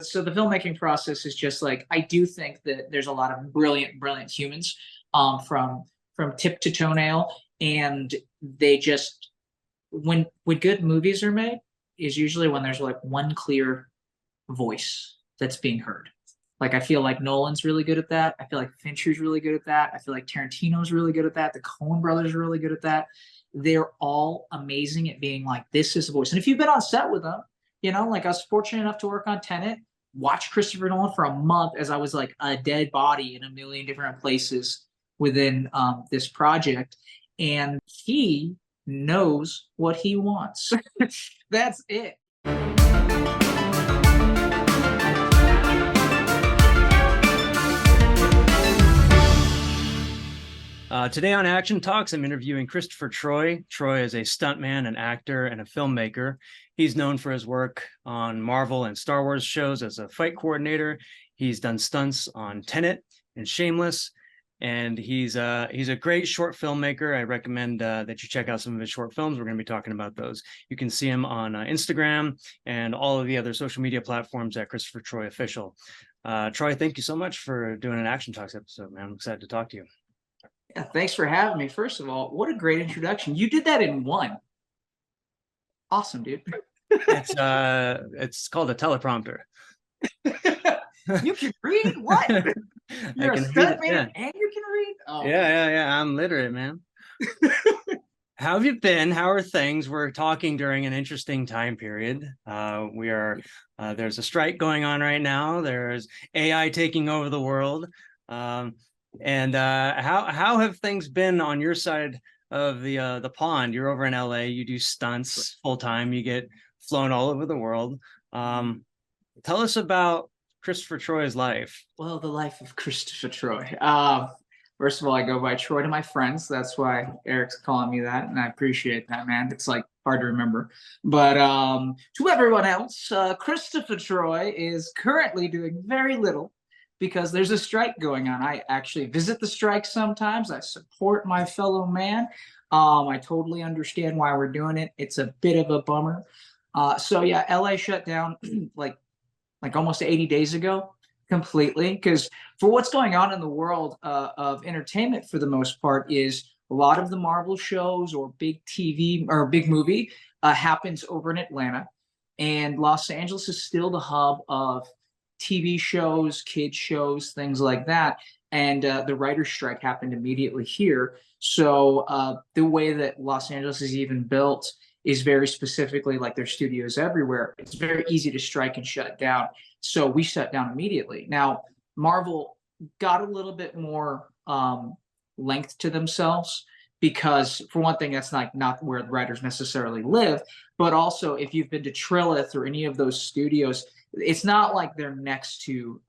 So the filmmaking process is just like, I do think that there's a lot of brilliant humans, from tip to toenail, and they just, when good movies are made, is usually when there's like one clear voice that's being heard. Like, I feel like Nolan's really good at that. I feel like Fincher's really good at that. I feel like Tarantino's really good at that. The Coen brothers are really good at that. They're all amazing at being like, this is a voice. And if you've been on set with them, like I was fortunate enough to work on Tenet, watch Christopher Nolan for a month as I was like a dead body in a million different places within this project. And he knows what he wants. That's it. Today on Action Talks, I'm interviewing Christopher Troy. Troy is a stuntman, an actor, and a filmmaker. He's known for his work on Marvel and Star Wars shows as a fight coordinator. He's done stunts on Tenet and Shameless, and he's a great short filmmaker. I recommend that you check out some of his short films. We're going to be talking about those. You can see him on Instagram and all of the other social media platforms at Christopher Troy Official. Troy, thank you so much for doing an Action Talks episode, man. I'm excited to talk to you. Yeah, thanks for having me. First of all, what a great introduction. You did that in one. Awesome, dude. It's called a teleprompter. You can read? What? You're a stuntman and you can read? Oh, yeah. I'm literate, man. How have you been? How are things? We're talking during an interesting time period. There's a strike going on right now. There's AI taking over the world. And how have things been on your side of the pond? You're over in LA, you do stunts full time, you get flown all over the world. Tell us about Christopher Troy's life. Well, the life of Christopher Troy. First of all, I go by Troy to my friends. That's why Eric's calling me that, and I appreciate that, man. It's like hard to remember. But to everyone else, Christopher Troy is currently doing very little, because there's a strike going on. I actually visit the strike sometimes. I support my fellow man. I totally understand why we're doing it. It's a bit of a bummer. So yeah, LA shut down like almost 80 days ago completely, because for what's going on in the world of entertainment, for the most part, is a lot of the Marvel shows or big TV or big movie happens over in Atlanta, and Los Angeles is still the hub of TV shows, kids shows, things like that. And the writer's strike happened immediately here. So the way that Los Angeles is even built is very specifically like their studios everywhere. It's very easy to strike and shut down. So we shut down immediately. Now, Marvel got a little bit more length to themselves, because for one thing, that's not where the writers necessarily live. But also, if you've been to Trilith or any of those studios, it's not like they're next to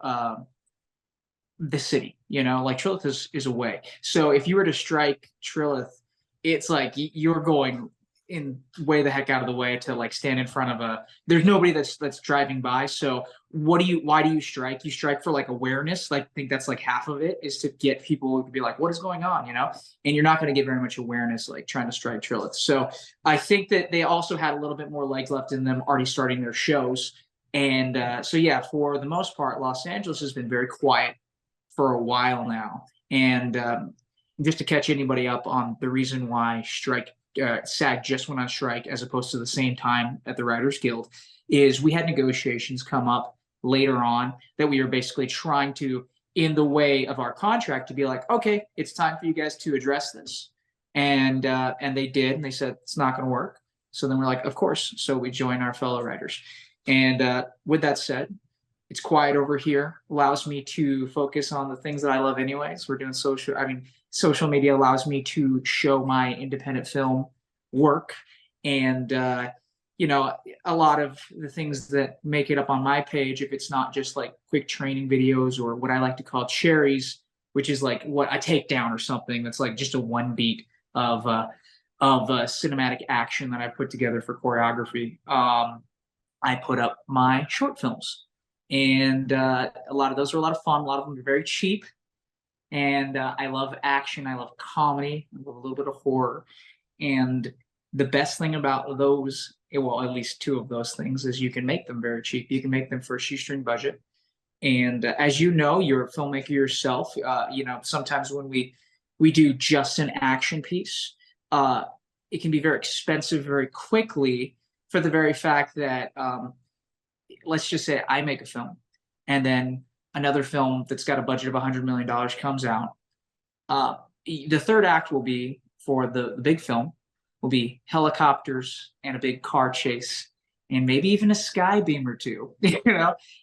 the city, like Trilith is away. So if you were to strike Trilith, it's like you're going in way the heck out of the way to like stand in front of there's nobody that's driving by. So why do you strike? You strike for like awareness. Like, I think that's like half of it, is to get people to be like, what is going on? And you're not going to get very much awareness like trying to strike Trilith. So I think that they also had a little bit more legs left in them already starting their shows. And so, yeah, for the most part, Los Angeles has been very quiet for a while now. And just to catch anybody up on the reason why SAG just went on strike as opposed to the same time at the Writers Guild, is we had negotiations come up later on that we were basically trying to, in the way of our contract, to be like, okay, it's time for you guys to address this. And they did, and they said it's not going to work. So then we're like, of course. So we join our fellow writers. And with that said, it's quiet over here, allows me to focus on the things that I love anyways. We're doing social media allows me to show my independent film work. And, a lot of the things that make it up on my page, if it's not just like quick training videos or what I like to call cherries, which is like what I take down or something that's like just a one beat of cinematic action that I put together for choreography. I put up my short films, and a lot of those are a lot of fun. A lot of them are very cheap, and I love action. I love comedy. I love a little bit of horror. And the best thing about those well, at least two of those things, is you can make them very cheap. You can make them for a shoestring budget. And as you know, you're a filmmaker yourself. Sometimes when we do just an action piece, it can be very expensive very quickly for the very fact that let's just say I make a film, and then another film that's got a budget of $100 million comes out. The third act will be for the big film will be helicopters and a big car chase and maybe even a sky beam or two,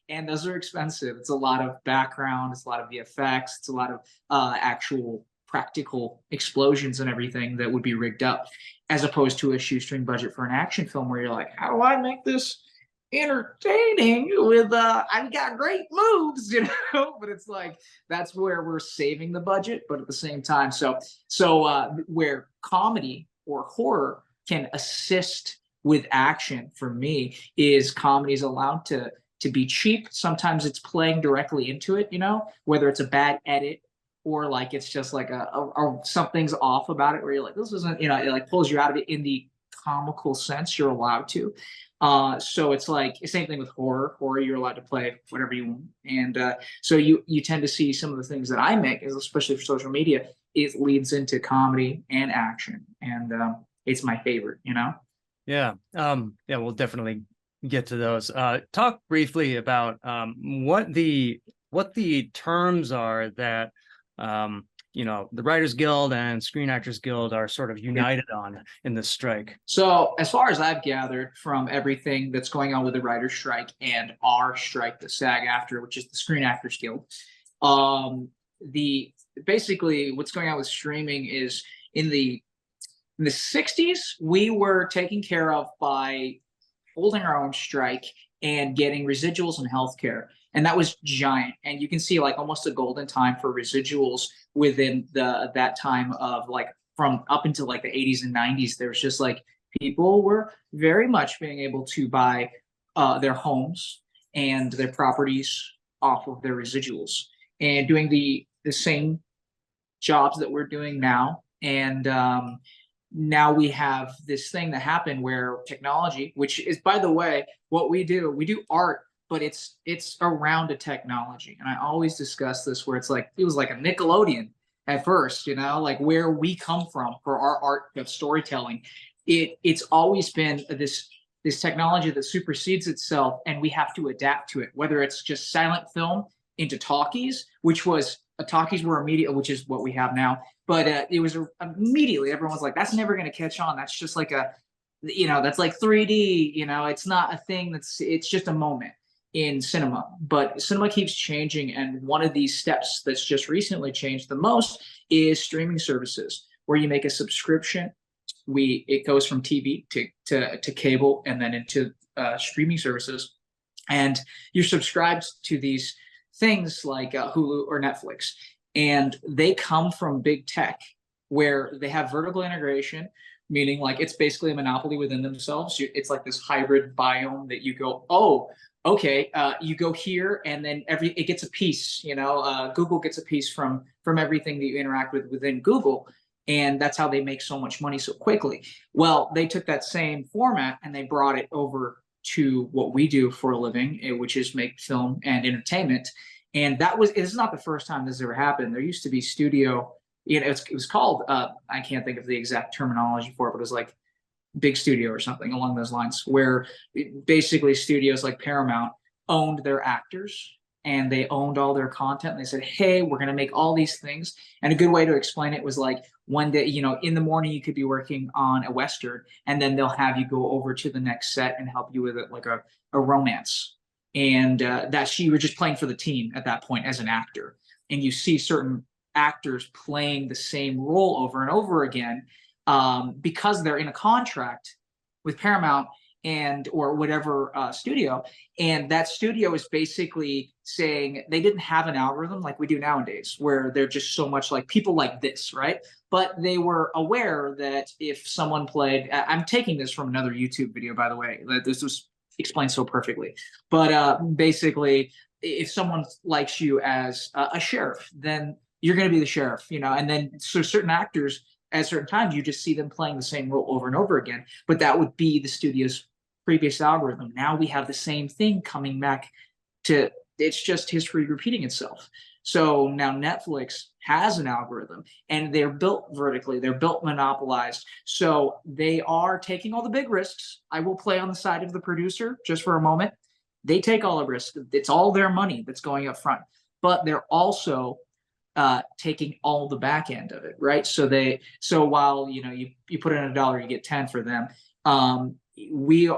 and those are expensive. It's a lot of background, it's a lot of VFX, it's a lot of actual practical explosions and everything that would be rigged up, as opposed to a shoestring budget for an action film where you're like, how do I make this entertaining with I've got great moves, but it's like that's where we're saving the budget, but at the same time, so where comedy or horror can assist with action for me is comedy is allowed to be cheap. Sometimes it's playing directly into it, whether it's a bad edit or like it's just like a something's off about it where you're like, this isn't, it like pulls you out of it in the comical sense. You're allowed to. So it's like same thing with horror. Horror, you're allowed to play whatever you want, and so you tend to see some of the things that I make, especially for social media, it leads into comedy and action, and it's my favorite. Yeah. We'll definitely get to those. Talk briefly about what the terms are that the Writers Guild and Screen Actors Guild are sort of united on in this strike. So as far as I've gathered from everything that's going on with the writer's strike and our strike, the SAG-AFTRA, which is the Screen Actors Guild, basically what's going on with streaming is in the 60s, we were taken care of by holding our own strike and getting residuals and healthcare. And that was giant. And you can see like almost a golden time for residuals within that time of like from up until like the 80s and 90s. There's just like people were very much being able to buy their homes and their properties off of their residuals and doing the same jobs that we're doing now. And now we have this thing that happened where technology, which is, by the way, what we do art, but it's around a technology. And I always discuss this where it's like, it was like a Nickelodeon at first, like where we come from for our art of storytelling. It's always been this technology that supersedes itself, and we have to adapt to it, whether it's just silent film into talkies, which was talkies were immediate, which is what we have now. But it was immediately everyone's like, that's never going to catch on. That's just like that's like 3D. It's not a thing. It's just a moment in cinema. But cinema keeps changing, and one of these steps that's just recently changed the most is streaming services, where you make a subscription. It goes from TV to cable and then into streaming services, and you're subscribed to these things like Hulu or Netflix, and they come from big tech where they have vertical integration, meaning like it's basically a monopoly within themselves. It's like this hybrid biome that you go, oh, okay, you go here, and then it gets a piece. Google gets a piece from everything that you interact with within Google, and that's how they make so much money so quickly. Well, they took that same format and they brought it over to what we do for a living, which is make film and entertainment. And it's not the first time this ever happened. There used to be studio, it was called, I can't think of the exact terminology for it, but it was like big studio or something along those lines, where basically studios like Paramount owned their actors and they owned all their content. And they said, hey, we're going to make all these things. And a good way to explain it was like one day, in the morning, you could be working on a Western, and then they'll have you go over to the next set and help you with it, like a romance. And that you were just playing for the team at that point as an actor. And you see certain actors playing the same role over and over again because they're in a contract with Paramount or whatever studio. And that studio is basically saying they didn't have an algorithm like we do nowadays, where they're just so much like people like this, right? But they were aware that if someone played, I'm taking this from another YouTube video, by the way, that this was explained so perfectly. But basically, if someone likes you as a sheriff, then you're going to be the sheriff, and then so certain actors at certain times, you just see them playing the same role over and over again. But that would be the studio's previous algorithm. Now we have the same thing coming back to, it's just history repeating itself. So now Netflix has an algorithm, and they're built vertically, they're built monopolized. So they are taking all the big risks. I will play on the side of the producer just for a moment. They take all the risks. It's all their money that's going up front, but they're also taking all the back end of it, right? So while you put in $1, you get 10 for them. We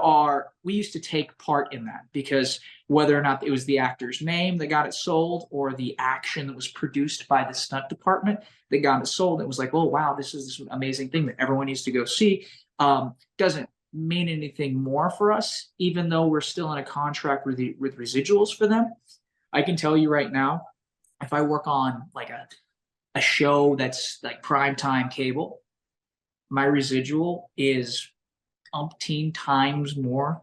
used to take part in that, because whether or not it was the actor's name that got it sold, or the action that was produced by the stunt department that got it sold, it was like, oh wow, this is this amazing thing that everyone needs to go see. Doesn't mean anything more for us, even though we're still in a contract with residuals for them. I can tell you right now, if I work on like a show that's like primetime cable, my residual is umpteen times more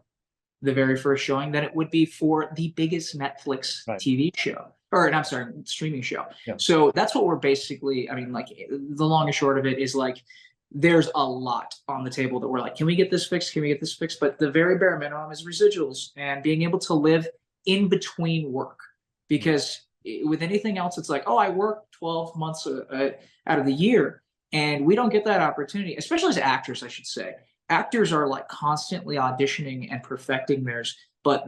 the very first showing than it would be for the biggest Netflix TV show, or I'm sorry, streaming show. Yeah. So that's what we're basically, I mean, like the long and short of it is like, there's a lot on the table that we're like, can we get this fixed? Can we get this fixed? But the very bare minimum is residuals and being able to live in between work. Because with anything else, it's like, oh, I work 12 months out of the year, and we don't get that opportunity, especially as actors, I should say. Actors are like constantly auditioning and perfecting theirs, but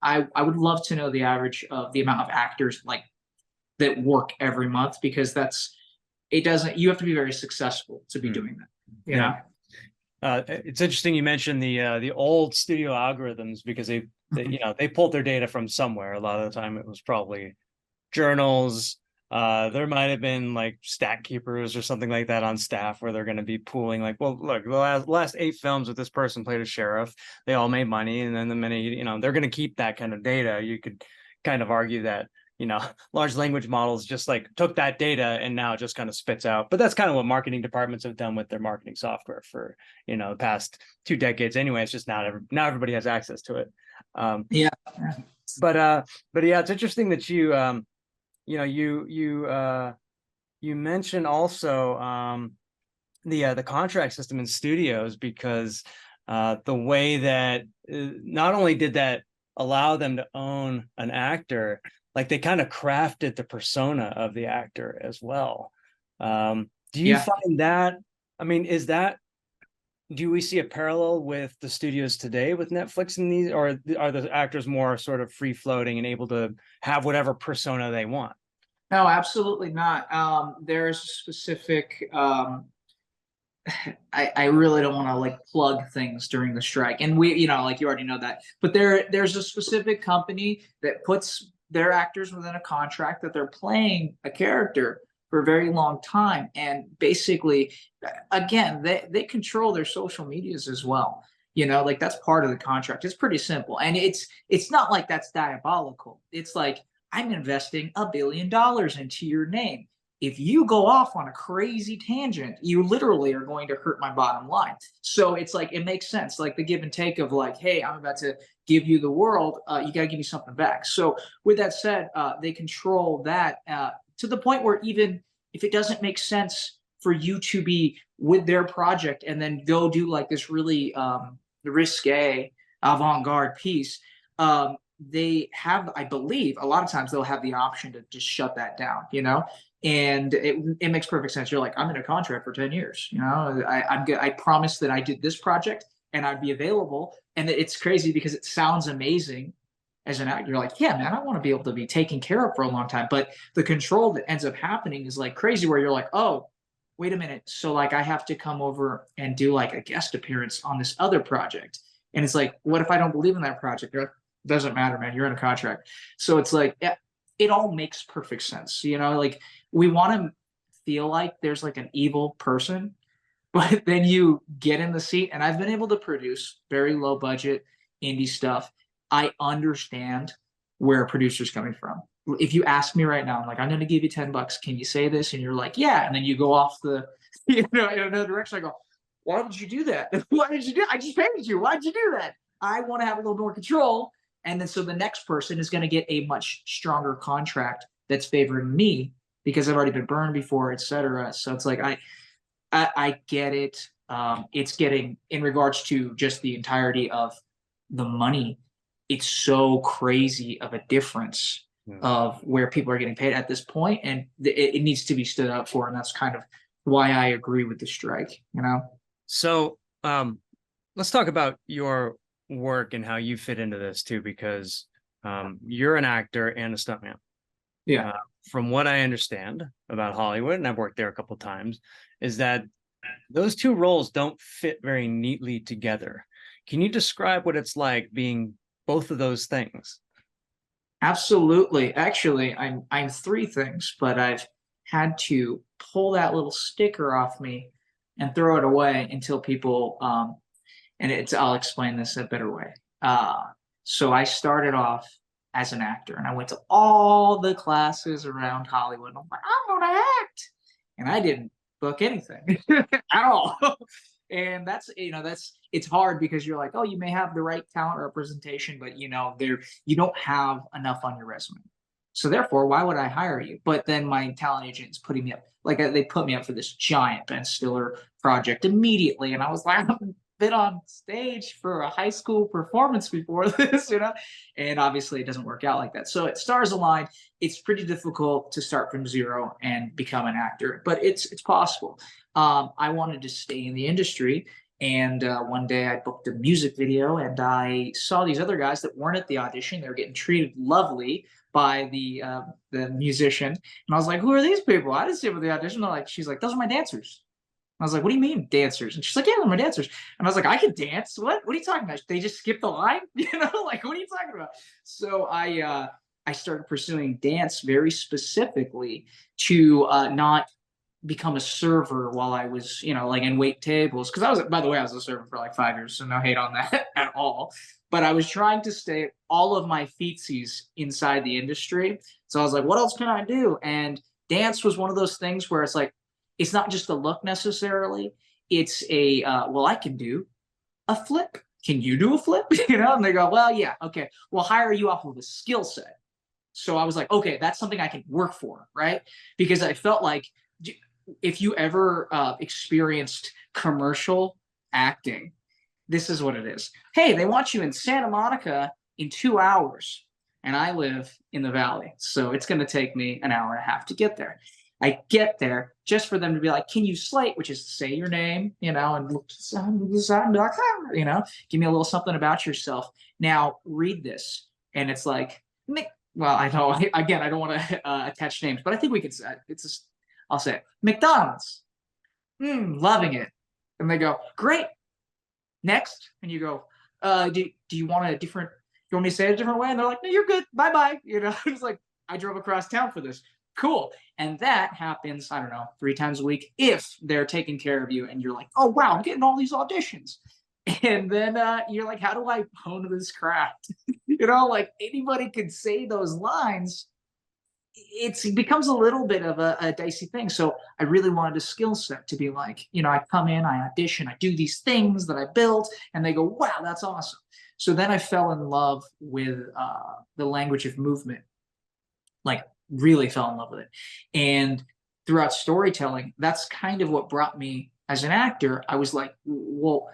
I would love to know the average of the amount of actors like that work every month, because you have to be very successful to be doing that. You know? It's interesting you mentioned the old studio algorithms, because they pulled their data from somewhere. A lot of the time it was probably journals. There might have been like stat keepers or something like that on staff, where they're going to be pooling like, well, look, the last 8 films with this person played a sheriff, they all made money. And then the minute, they're going to keep that kind of data, you could kind of argue that, large language models just like took that data and now it just kind of spits out. But that's kind of what marketing departments have done with their marketing software for, the past 2 decades anyway. It's just now everybody has access to it. Yeah. But yeah, it's interesting that you mentioned also the contract system in studios, because the way that not only did that allow them to own an actor, like they kind of crafted the persona of the actor as well. Do you find that, I mean, do we see a parallel with the studios today with Netflix and these, or are the actors more sort of free floating and able to have whatever persona they want? No, absolutely not. There's a specific, I really don't want to like plug things during the strike, and like you already know that, but there's a specific company that puts their actors within a contract that they're playing a character for a very long time. And basically, again, they control their social medias as well. Like that's part of the contract. It's pretty simple. And it's not like that's diabolical. It's like, I'm investing $1 billion into your name. If you go off on a crazy tangent, you literally are going to hurt my bottom line. So it's like, it makes sense. Like the give and take of like, hey, I'm about to give you the world. You got to give me something back. So with that said, they control that to the point where even if it doesn't make sense for you to be with their project and then go do like this really risque avant-garde piece, they have, I believe, a lot of times they'll have the option to just shut that down, and it makes perfect sense. You're like, I'm in a contract for 10 years, I promised that I did this project and I'd be available. And it's crazy because it sounds amazing as an actor. You're like, yeah, man, I want to be able to be taken care of for a long time. But the control that ends up happening is like crazy, where you're like, oh, wait a minute. So like I have to come over and do like a guest appearance on this other project. And it's like, what if I don't believe in that project? You're like, doesn't matter, man, you're in a contract. So it's like, it all makes perfect sense. Like we want to feel like there's like an evil person, but then you get in the seat, and I've been able to produce very low budget indie stuff. I understand where a producer's coming from. If you ask me right now, I'm like, I'm going to give you $10. Can you say this? And you're like, yeah. And then you go off the, in another direction. I go, why did you do that? Why did you do? I just paid you. Why did you do that? I want to have a little more control. And then so the next person is going to get a much stronger contract that's favoring me because I've already been burned before, et cetera. So it's like, I get it. it's getting, in regards to just the entirety of the money, it's so crazy of a difference of where people are getting paid at this point, and it needs to be stood up for, and that's kind of why I agree with the strike, you know? So let's talk about your work and how you fit into this too, because you're an actor and a stuntman. Yeah. From what I understand about Hollywood, and I've worked there a couple of times, is that those two roles don't fit very neatly together. Can you describe what it's like being both of those things? Absolutely. Actually, I'm three things, but I've had to pull that little sticker off me and throw it away until people and I'll explain this a better way. So I started off as an actor, and I went to all the classes around Hollywood. I'm like, I'm gonna act, and I didn't book anything at all. And that's, it's hard because you're like, oh, you may have the right talent representation, but you don't have enough on your resume. So therefore, why would I hire you? But then my talent agent is putting me up, like they put me up for this giant Ben Stiller project immediately, and I was like, I've been on stage for a high school performance before this, and obviously it doesn't work out like that. So at Stars Align, it's pretty difficult to start from zero and become an actor, but it's possible. I wanted to stay in the industry, and one day I booked a music video, and I saw these other guys that weren't at the audition. They were getting treated lovely by the musician, and I was like, "Who are these people? I didn't see them at the audition." She's like, "Those are my dancers." I was like, "What do you mean dancers?" And she's like, "Yeah, they're my dancers." And I was like, "I can dance. What are you talking about? They just skipped the line, like, what are you talking about?" So I started pursuing dance very specifically to not become a server while I was, like in wait tables. Cause by the way, I was a server for like 5 years. So no hate on that at all. But I was trying to stay all of my feetsies inside the industry. So I was like, what else can I do? And dance was one of those things where it's like, it's not just the look necessarily. It's well, I can do a flip. Can you do a flip? And they go, well, yeah, okay. We'll hire you off of a skill set. So I was like, okay, that's something I can work for, right? Because I felt like, if you ever experienced commercial acting, this is what it is. Hey, they want you in Santa Monica in 2 hours, and I live in the Valley, so it's going to take me an hour and a half to get there. I get there just for them to be like, "Can you slate?" Which is to say your name, and look to the side and be like, give me a little something about yourself. Now read this, and it's like, well, I know. Again, I don't want to attach names, but I think we could. I'll say it. McDonald's, loving it. And they go, great. Next. And you go, do you want a different, you want me to say it a different way? And they're like, no, you're good. Bye-bye. It's like, I drove across town for this. Cool. And that happens, I don't know, 3 times a week if they're taking care of you and you're like, oh, wow, I'm getting all these auditions. And then you're like, how do I hone this craft? Like anybody could say those lines. It becomes a little bit of a dicey thing. So I really wanted a skill set to be like, I come in, I audition, I do these things that I built, and they go, wow, that's awesome. So then I fell in love with the language of movement, like really fell in love with it. And throughout storytelling, that's kind of what brought me as an actor. I was like, well,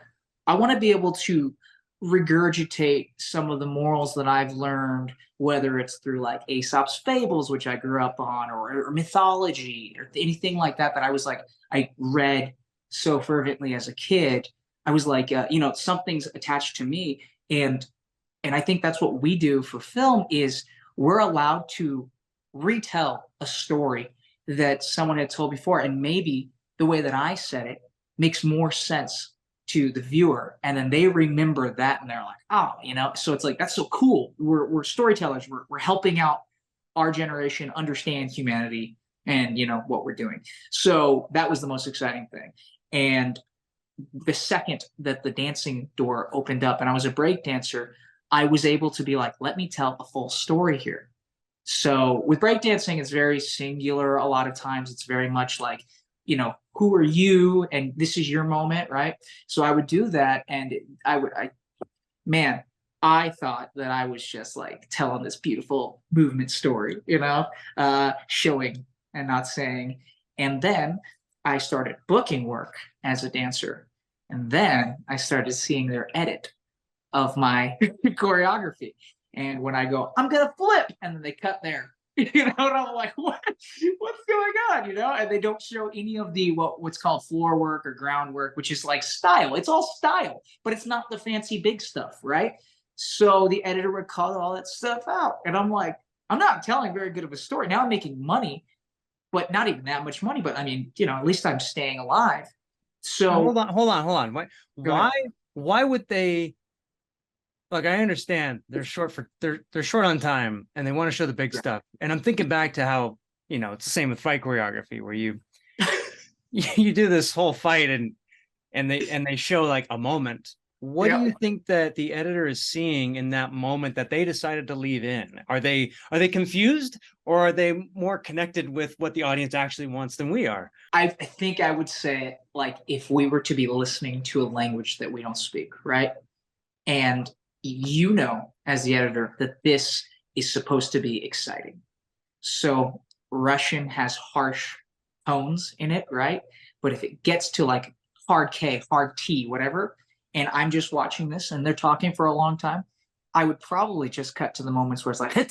I want to be able to regurgitate some of the morals that I've learned, whether it's through like Aesop's fables, which I grew up on, or mythology, or anything like that I was like, I read so fervently as a kid. I was like, something's attached to me. And I think that's what we do for film is we're allowed to retell a story that someone had told before. And maybe the way that I said it makes more sense to the viewer, and then they remember that and they're like, oh, so it's like, that's so cool. We're storytellers. We're helping out our generation understand humanity and what we're doing. So that was the most exciting thing. And the second that the dancing door opened up and I was a break dancer, I was able to be like, let me tell a full story here. So with breakdancing, it's very singular. A lot of times it's very much like, who are you? And this is your moment, right? So I would do that. And I thought that I was just like telling this beautiful movement story, showing and not saying. And then I started booking work as a dancer. And then I started seeing their edit of my choreography. And when I go, I'm gonna flip, and then they cut there. And I'm like, what's going on? And they don't show any of the what's called floor work or groundwork, which is like style. It's all style, but it's not the fancy big stuff, right? So the editor would cut all that stuff out. And I'm like, I'm not telling very good of a story. Now I'm making money, but not even that much money. But I mean, at least I'm staying alive. So hold on. Why would they? Look, I understand they're short on time and they want to show the big stuff. And I'm thinking back to how, it's the same with fight choreography where you do this whole fight and they show like a moment. What do you think that the editor is seeing in that moment that they decided to leave in? Are they confused, or are they more connected with what the audience actually wants than we are? I think I would say, like, if we were to be listening to a language that we don't speak, right? And as the editor, that this is supposed to be exciting. So Russian has harsh tones in it, right? But if it gets to like hard K, hard T, whatever, and I'm just watching this and they're talking for a long time, I would probably just cut to the moments where it's like, and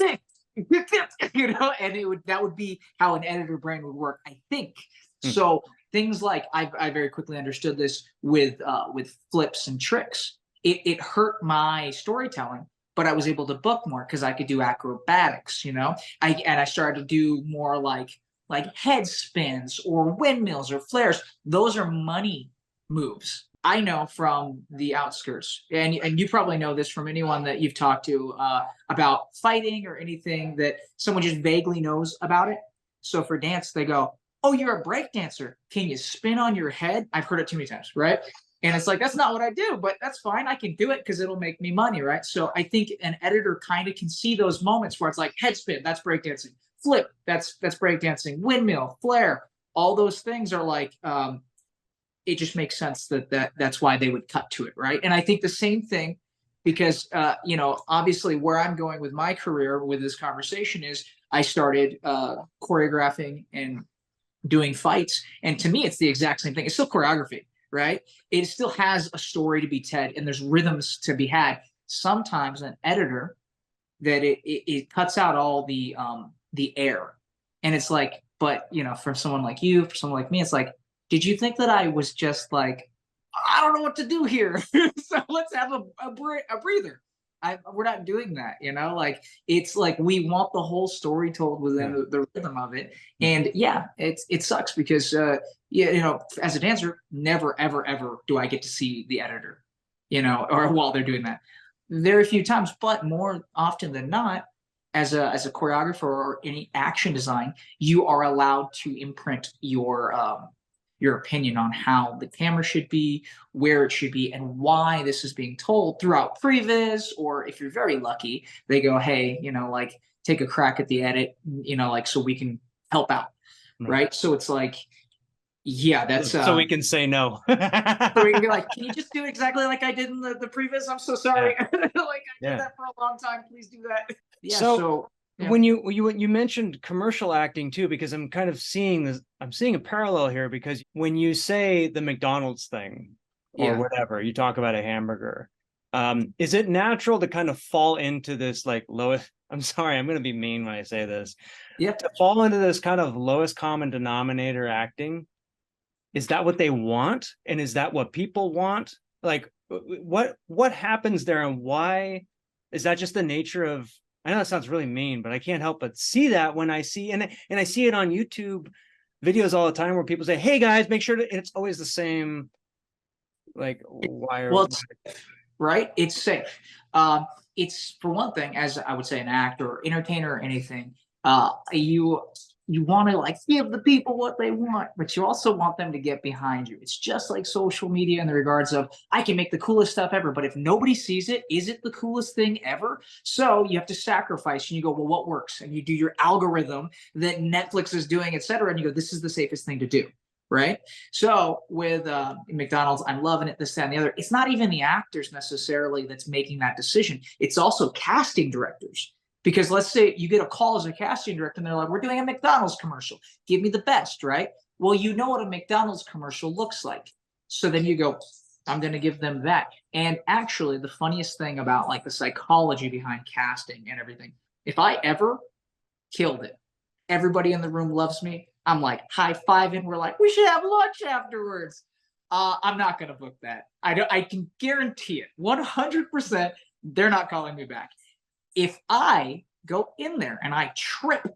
that would be how an editor brain would work, I think. So things like I very quickly understood this with flips and tricks. It hurt my storytelling, but I was able to book more because I could do acrobatics, I started to do more like head spins or windmills or flares. Those are money moves. I know from the outskirts, and you probably know this from anyone that you've talked to about fighting or anything, that someone just vaguely knows about it. So for dance, they go, oh, you're a break dancer. Can you spin on your head? I've heard it too many times, right? And it's like, that's not what I do, but that's fine. I can do it because it'll make me money, right? So I think an editor kind of can see those moments where it's like head spin, that's breakdancing. Flip, that's breakdancing. Windmill, flare, all those things are like, it just makes sense that's why they would cut to it, right? And I think the same thing, because obviously where I'm going with my career with this conversation is I started choreographing and doing fights, and to me it's the exact same thing. It's still choreography, right? It still has a story to be told, and there's rhythms to be had. Sometimes an editor that it cuts out all the air, and it's like, but for someone like you, for someone like me, it's like, did you think that I was just like, I don't know what to do here, so let's have a breather? We're not doing that, like, it's like we want the whole story told within the rhythm of it. And it sucks because as a dancer, never ever do I get to see the editor, or while they're doing that. Very few times, but more often than not, as a choreographer or any action design, you are allowed to imprint your opinion on how the camera should be, where it should be, and why this is being told throughout Previs. Or if you're very lucky, they go, hey, like, take a crack at the edit, like, so we can help out, right? So it's like, that's so we can say no. So we can be like, can you just do exactly like I did in the Previs? I'm so sorry. Like, I did that for a long time. Please do that. So when you mentioned commercial acting too, because I'm kind of seeing this, I'm seeing a parallel here, because when you say the McDonald's thing or whatever, you talk about a hamburger, is it natural to kind of fall into this like lowest, I'm sorry, I'm going to be mean when I say this, to fall into this kind of lowest common denominator acting? Is that what they want? And is that what people want? Like, what happens there, and why is that just the nature of, I know that sounds really mean, but I can't help but see that when I see, and I see it on YouTube videos all the time where people say, hey guys, make sure to, and it's always the same, like, why are, right? It's safe. It's, for one thing, as I would say, an actor or entertainer or anything, you want to like give the people what they want, but you also want them to get behind you. It's just like social media in the regards of, I can make the coolest stuff ever, but if nobody sees it, is it the coolest thing ever? So you have to sacrifice, and you go, well, what works? And you do your algorithm that Netflix is doing, et cetera. And you go, this is the safest thing to do. Right? So with McDonald's, I'm loving it, this, that, and the other. It's not even the actors necessarily that's making that decision. It's also casting directors. Because let's say you get a call as a casting director and they're like, we're doing a McDonald's commercial. Give me the best, right? Well, you know what a McDonald's commercial looks like. So then you go, I'm going to give them that. And actually, the funniest thing about like the psychology behind casting and everything, if I ever killed it, everybody in the room loves me. I'm like high fiving. We're like, we should have lunch afterwards. I'm not going to book that. I can guarantee it 100%. They're not calling me back. If I go in there and I trip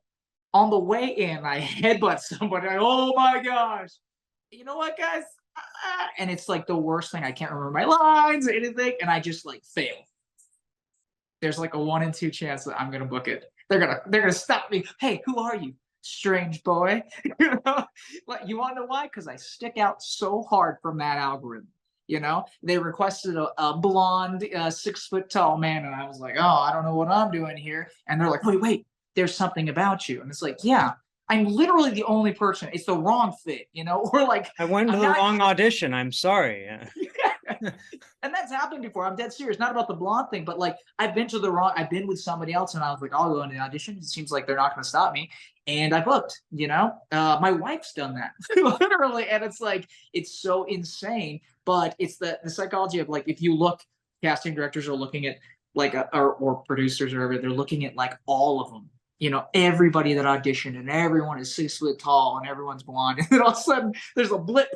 on the way in, I headbutt somebody. Oh my gosh. You know what, guys? And it's like the worst thing. I can't remember my lines or anything. And I just like fail. There's like a 1 in 2 chance that I'm going to book it. They're gonna stop me. Hey, who are you, strange boy? You know, like, you want to know why? Because I stick out so hard from that algorithm. You know, they requested a blonde, 6 foot tall man, and I was like, oh, I don't know what I'm doing here. And they're like, wait, there's something about you. And it's like, yeah, I'm literally the only person. It's the wrong fit, you know, or like I went to the wrong audition. I'm sorry. And that's happened before. I'm dead serious. Not about the blonde thing, but like I've been with somebody else and I was like, I'll go into the audition. It seems like they're not going to stop me. And I booked, you know, my wife's done that literally. And it's like, it's so insane, but it's the psychology of like, if you look, casting directors are looking at like, or producers or whatever, they're looking at like all of them, you know, everybody that auditioned and everyone is 6 foot tall and everyone's blonde. And then all of a sudden there's a blip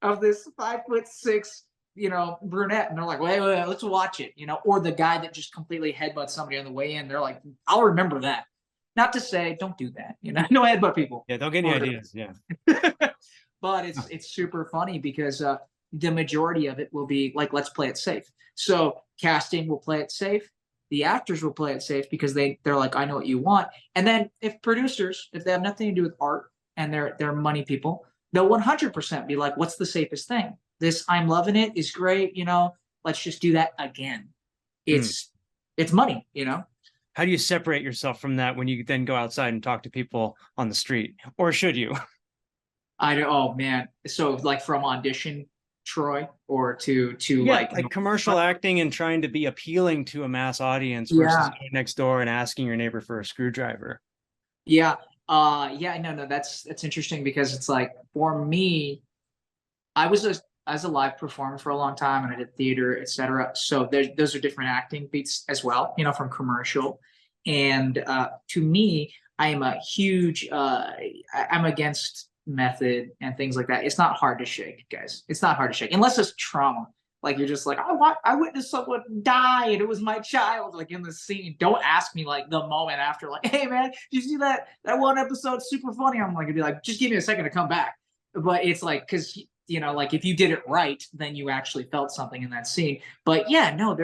of this 5'6", you know, brunette, and they're like, wait, let's watch it, you know, or the guy that just completely headbutts somebody on the way in. They're like, I'll remember that. Not to say don't do that, you know, no headbutt people. Yeah, don't get any ideas. Yeah. But it's super funny because the majority of it will be like, let's play it safe. So casting will play it safe. The actors will play it safe because they're like, I know what you want. And then if producers, if they have nothing to do with art and they're money people, they'll 100% be like, what's the safest thing? This I'm loving it is great, you know, let's just do that again. It's money, you know. How do you separate yourself from that when you then go outside and talk to people on the street, or should you? Oh man, so like from audition Troy or to like commercial acting and trying to be appealing to a mass audience versus going next door and asking your neighbor for a screwdriver. No, that's interesting because it's like, for me, I was as a live performer for a long time and I did theater, etc. So those are different acting beats as well, you know, from commercial. And to me, I am a huge, I'm against method and things like that. It's not hard to shake, guys. It's not hard to shake unless it's trauma. Like you're just like, I witnessed someone die and it was my child, like in the scene. Don't ask me like the moment after, like, hey man, did you see that one episode? Super funny. I'm like, I'd be like, just give me a second to come back. But it's like, because you know, like if you did it right, then you actually felt something in that scene. But yeah, no,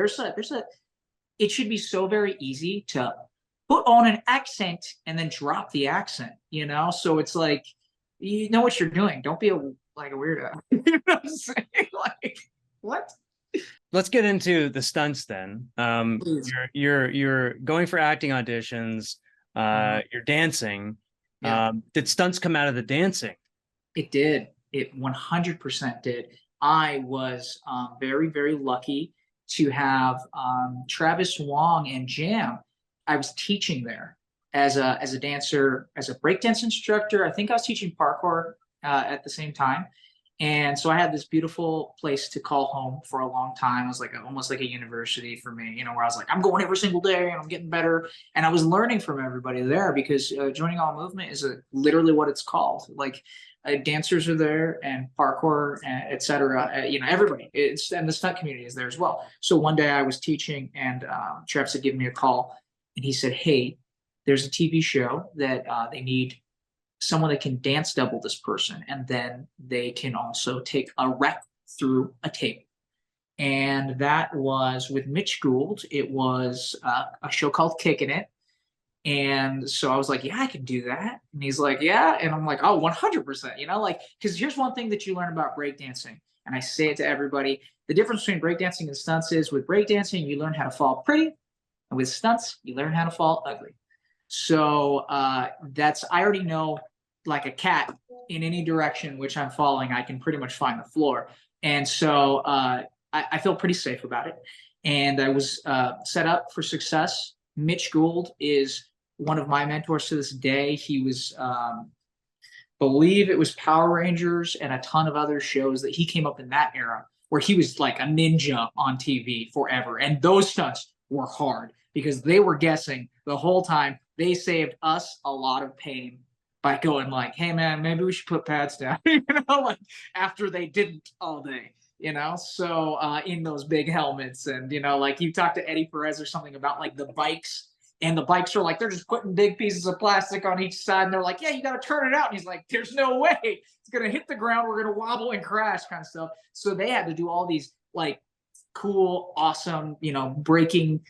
it should be so very easy to put on an accent and then drop the accent, you know? So it's like, you know what you're doing. Don't be a weirdo. You know what I'm saying? Like, what? Let's get into the stunts then. You're going for acting auditions, you're dancing. Did stunts come out of the dancing? It did. It 100% did. I was very, very lucky to have Travis Wong and Jam. I was teaching there as a dancer, as a breakdance instructor. I think I was teaching parkour at the same time. And so I had this beautiful place to call home for a long time. It was like almost like a university for me, you know, where I was like, I'm going every single day and I'm getting better. And I was learning from everybody there because Joining All Movement is literally what it's called. Like dancers are there and parkour, et cetera. You know, everybody. And the stunt community is there as well. So one day I was teaching and Travis had given me a call and he said, hey, there's a TV show that they need someone that can dance double this person, and then they can also take a rep through a tape. And that was with Mitch Gould. It was a show called Kicking It. And so I was like, yeah, I can do that. And he's like, yeah. And I'm like, oh, 100%, you know, like, because here's one thing that you learn about breakdancing. And I say it to everybody. The difference between breakdancing and stunts is with breakdancing, you learn how to fall pretty. And with stunts, you learn how to fall ugly. So I already know, like a cat in any direction which I'm falling, I can pretty much find the floor. And so I feel pretty safe about it. And I was set up for success. Mitch Gould is one of my mentors to this day. He was, believe it was Power Rangers and a ton of other shows that he came up in that era where he was like a ninja on TV forever. And those stunts were hard because they were guessing the whole time. They saved us a lot of pain by going like, hey man, maybe we should put pads down, like after they didn't all day, so in those big helmets. And, like you talk to Eddie Perez or something about like the bikes, and the bikes are like, they're just putting big pieces of plastic on each side. And they're like, yeah, you got to turn it out. And he's like, there's no way it's going to hit the ground. We're going to wobble and crash kind of stuff. So they had to do all these like cool, awesome, breaking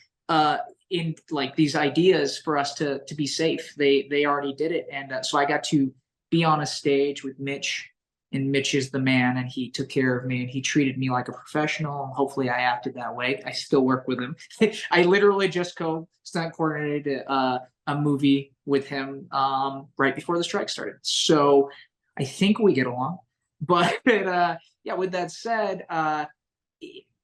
in like these ideas for us to be safe. They already did it. And so I got to be on a stage with Mitch, and Mitch is the man, and he took care of me, and he treated me like a professional. Hopefully I acted that way. I still work with him. I literally just stunt coordinated a movie with him right before the strike started. So I think we get along. But yeah, with that said,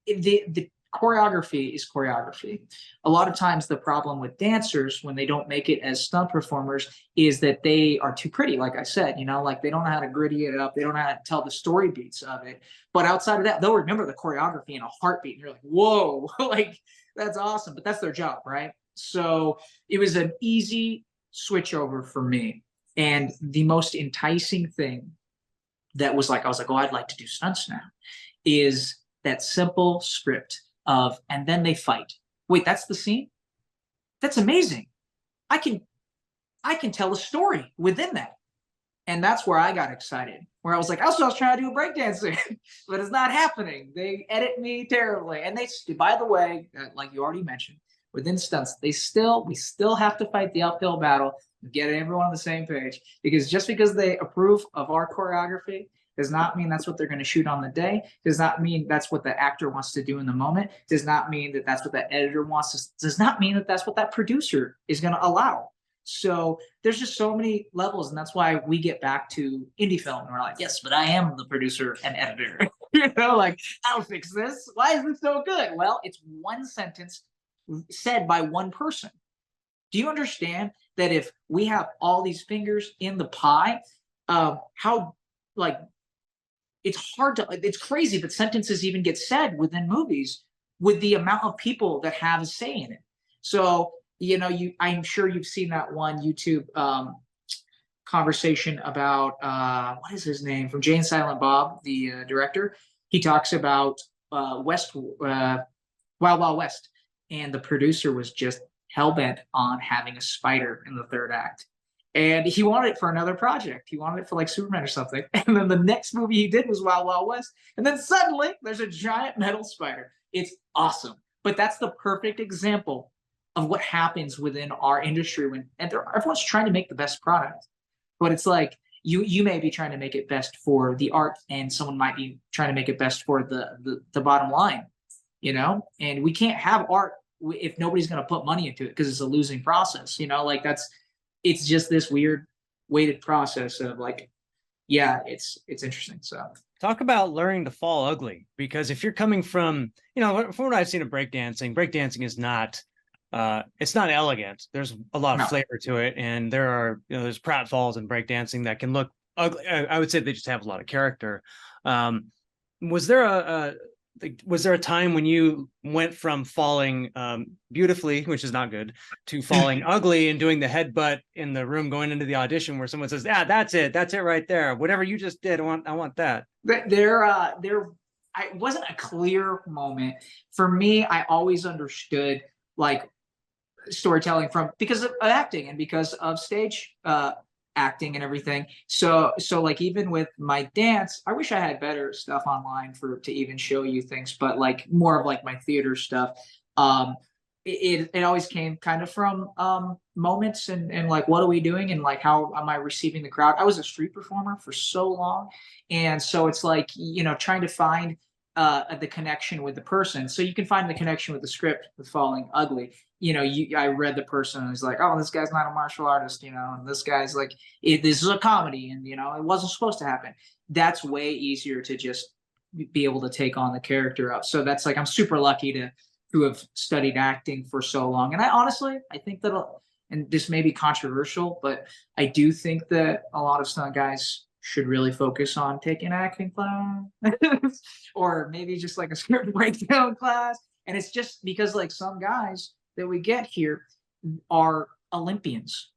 the choreography is choreography. A lot of times the problem with dancers when they don't make it as stunt performers is that they are too pretty, like I said, like they don't know how to gritty it up. They don't know how to tell the story beats of it. But outside of that, they'll remember the choreography in a heartbeat. And you're like, whoa, like that's awesome. But that's their job, right? So it was an easy switch over for me. And the most enticing thing that was like, I was like, oh, I'd like to do stunts now, is that simple script of, and then they fight. Wait, that's the scene? That's amazing. I can tell a story within that. And that's where I got excited, where I was like, I was trying to do breakdancing, but it's not happening. They edit me terribly. And they, by the way, like you already mentioned, within stunts, we still have to fight the uphill battle and get everyone on the same page, because just because they approve of our choreography does not mean that's what they're going to shoot on the day. Does not mean that's what the actor wants to do in the moment. Does not mean that that's what the editor wants. Does not mean that that's what that producer is going to allow. So there's just so many levels, and that's why we get back to indie film and we're like, yes, but I am the producer and editor. Like, I'll fix this. Why is this so good? Well, it's one sentence said by one person. Do you understand that if we have all these fingers in the pie, how like it's hard to, it's crazy that sentences even get said within movies with the amount of people that have a say in it. So, I'm sure you've seen that one YouTube conversation about, what is his name? From Jay and Silent Bob, the director. He talks about Wild Wild West. And the producer was just hell-bent on having a spider in the third act. And he wanted it for another project. He wanted it for like Superman or something. And then the next movie he did was Wild Wild West. And then suddenly there's a giant metal spider. It's awesome. But that's the perfect example of what happens within our industry when everyone's trying to make the best product. But it's like you may be trying to make it best for the art, and someone might be trying to make it best for the bottom line, and we can't have art if nobody's going to put money into it, because it's a losing process, like it's just this weird weighted process of like, yeah, it's interesting. So talk about learning to fall ugly, because if you're coming from, from what I've seen of breakdancing is not, it's not elegant. There's a lot of flavor to it. And there are, there's pratfalls in breakdancing that can look ugly. I would say they just have a lot of character. Was there a time when you went from falling beautifully, which is not good, to falling ugly and doing the headbutt in the room going into the audition where someone says, "Yeah, that's it right there. Whatever you just did, I want that." It wasn't a clear moment for me. I always understood like storytelling because of acting and because of stage acting and everything. So like even with my dance, I wish I had better stuff online to even show you things, but like more of like my theater stuff. It always came kind of from moments and like, what are we doing? And like, how am I receiving the crowd? I was a street performer for so long. And so it's like, trying to find the connection with the person. So you can find the connection with the script with Falling Ugly. I read the person and was like, oh, this guy's not a martial artist, and this guy's like, this is a comedy, and it wasn't supposed to happen. That's way easier to just be able to take on the character up. So that's like, I'm super lucky to have studied acting for so long. And I think that, and this may be controversial, but I do think that a lot of stunt guys should really focus on taking acting class or maybe just like a script breakdown class. And it's just because like some guys that we get here are Olympians,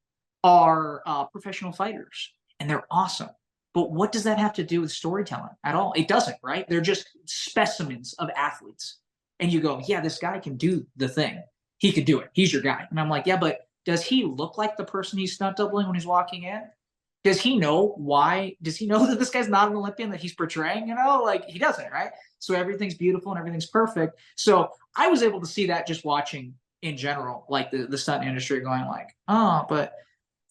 are professional fighters, and they're awesome. But what does that have to do with storytelling at all? It doesn't, right? They're just specimens of athletes. And you go, yeah, this guy can do the thing. He could do it. He's your guy. And I'm like, yeah, but does he look like the person he's stunt doubling when he's walking in? Does he know why? Does he know that this guy's not an Olympian that he's portraying? You know, like he doesn't, right? So everything's beautiful and everything's perfect. So I was able to see that just watching in general, like the stunt industry going like, oh, but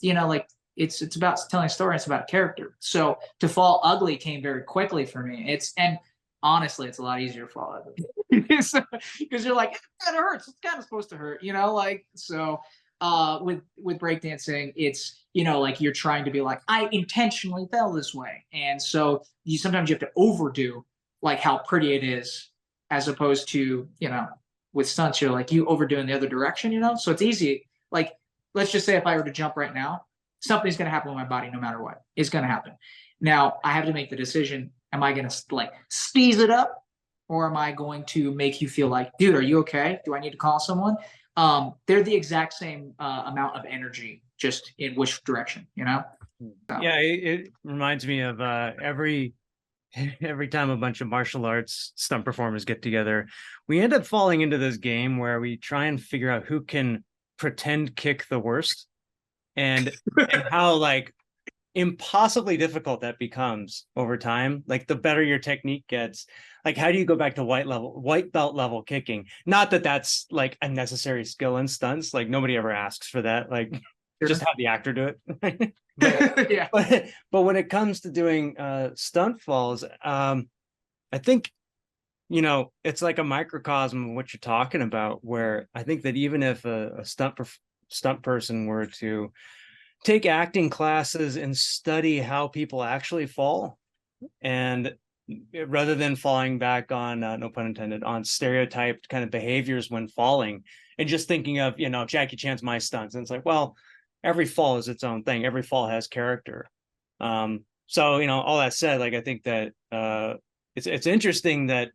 you know, like it's about telling a story, it's about character. So to fall ugly came very quickly for me. And honestly, it's a lot easier to fall ugly because you're like, it kind of hurts. It's kind of supposed to hurt, you know, like so. With breakdancing, it's you know like you're trying to be like I intentionally fell this way, and so sometimes you have to overdo like how pretty it is, as opposed to you know with stunts you're like you overdo in the other direction, you know. So it's easy. Like let's just say if I were to jump right now, something's going to happen with my body no matter what. It's going to happen. Now I have to make the decision: am I going to like speed it up, or am I going to make you feel like, dude, are you okay? Do I need to call someone? They're the exact same amount of energy, just in which direction, you know? So. Yeah, it reminds me of every time a bunch of martial arts stunt performers get together, we end up falling into this game where we try and figure out who can pretend kick the worst and how like impossibly difficult that becomes over time. Like the better your technique gets, like how do you go back to white belt level kicking? Not that that's like a necessary skill in stunts, like nobody ever asks for that, like sure. Just have the actor do it. but, yeah. but when it comes to doing stunt falls, I think you know it's like a microcosm of what you're talking about, where I think that even if a stunt person were to take acting classes and study how people actually fall, and rather than falling back on no pun intended on stereotyped kind of behaviors when falling, and just thinking of you know Jackie Chan's My Stunts, and it's like, well, every fall is its own thing, every fall has character. So you know all that said, like I think that it's interesting that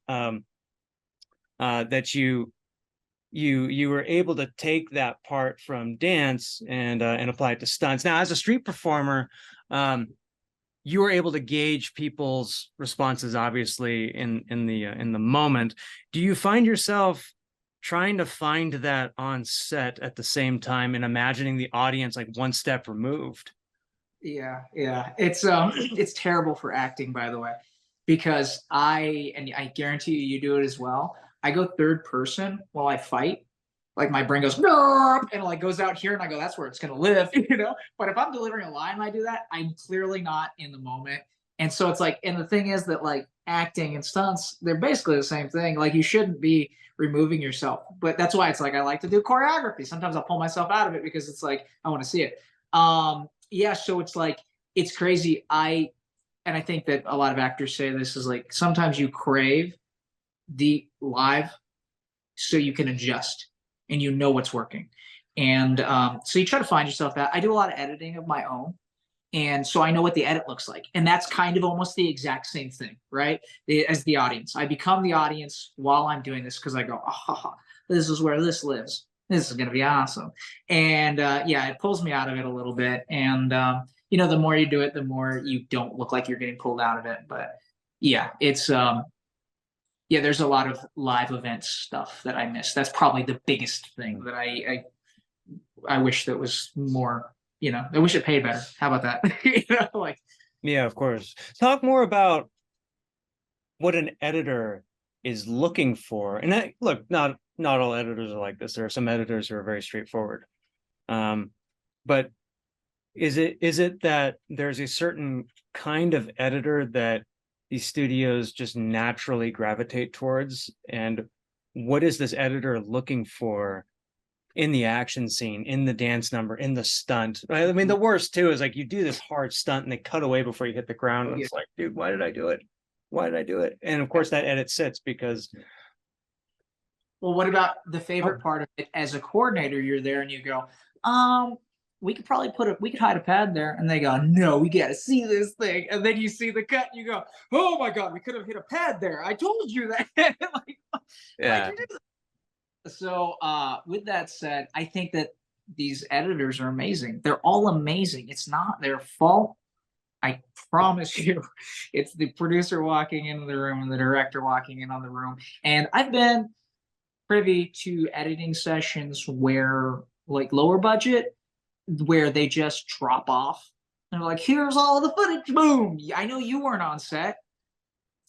that you were able to take that part from dance and apply it to stunts. Now, as a street performer, you were able to gauge people's responses, obviously, in the moment. Do you find yourself trying to find that on set at the same time and imagining the audience like one step removed? Yeah, it's terrible for acting, by the way, because I guarantee you do it as well. I go third person while I fight. Like my brain goes, and it like goes out here and I go, that's where it's gonna live, you know? But if I'm delivering a line and I do that, I'm clearly not in the moment. And so it's like, and the thing is that like acting and stunts, they're basically the same thing. Like you shouldn't be removing yourself. But that's why it's like I like to do choreography. Sometimes I'll pull myself out of it because it's like I want to see it. Yeah, so it's like it's crazy. And I think that a lot of actors say this is like sometimes you crave the live so you can adjust and you know what's working. And so you try to find yourself out. I do a lot of editing of my own. And so I know what the edit looks like. And that's kind of almost the exact same thing, right? As the audience. I become the audience while I'm doing this because I go, oh, this is where this lives. This is going to be awesome. And yeah, it pulls me out of it a little bit. And, you know, the more you do it, the more you don't look like you're getting pulled out of it. But yeah, it's, yeah, there's a lot of live events stuff that I miss. That's probably the biggest thing that I wish that was more, you know, I wish it paid better. How about that? You know, like, yeah, of course. Talk more about what an editor is looking for. And look, not all editors are like this. There are some editors who are very straightforward. But is it that there's a certain kind of editor that these studios just naturally gravitate towards? And what is this editor looking for in the action scene, in the dance number, in the stunt? I mean, the worst too is like you do this hard stunt and they cut away before you hit the ground. And it's like, dude, why did I do it? Why did I do it? And of course that edit sits because. Well, what about the favorite part of it as a coordinator? You're there and you go, we could probably we could hide a pad there. And they go, no, we got to see this thing. And then you see the cut and you go, oh my God, we could have hit a pad there. I told you that. Like, why'd Yeah. you do that? So with that said, I think that these editors are amazing. They're all amazing. It's not their fault. I promise you, it's the producer walking into the room and the director walking in on the room. And I've been privy to editing sessions where, like, lower budget, where they just drop off. They're like, here's all the footage. Boom. I know you weren't on set.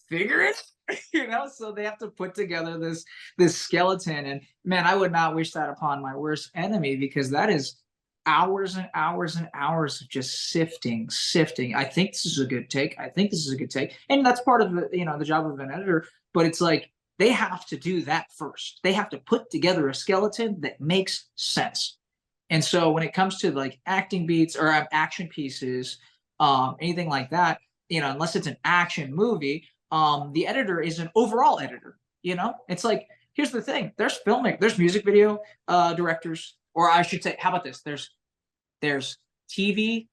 Figure it out. You know, so they have to put together this skeleton. And man, I would not wish that upon my worst enemy, because that is hours and hours and hours of just sifting. I think this is a good take. I think this is a good take. And that's part of the, the job of an editor. But it's like they have to do that first. They have to put together a skeleton that makes sense. And so when it comes to like acting beats or action pieces, anything like that, unless it's an action movie, the editor is an overall editor. It's like, here's the thing: there's filmmakers, there's music video directors, or I should say, how about this? There's TV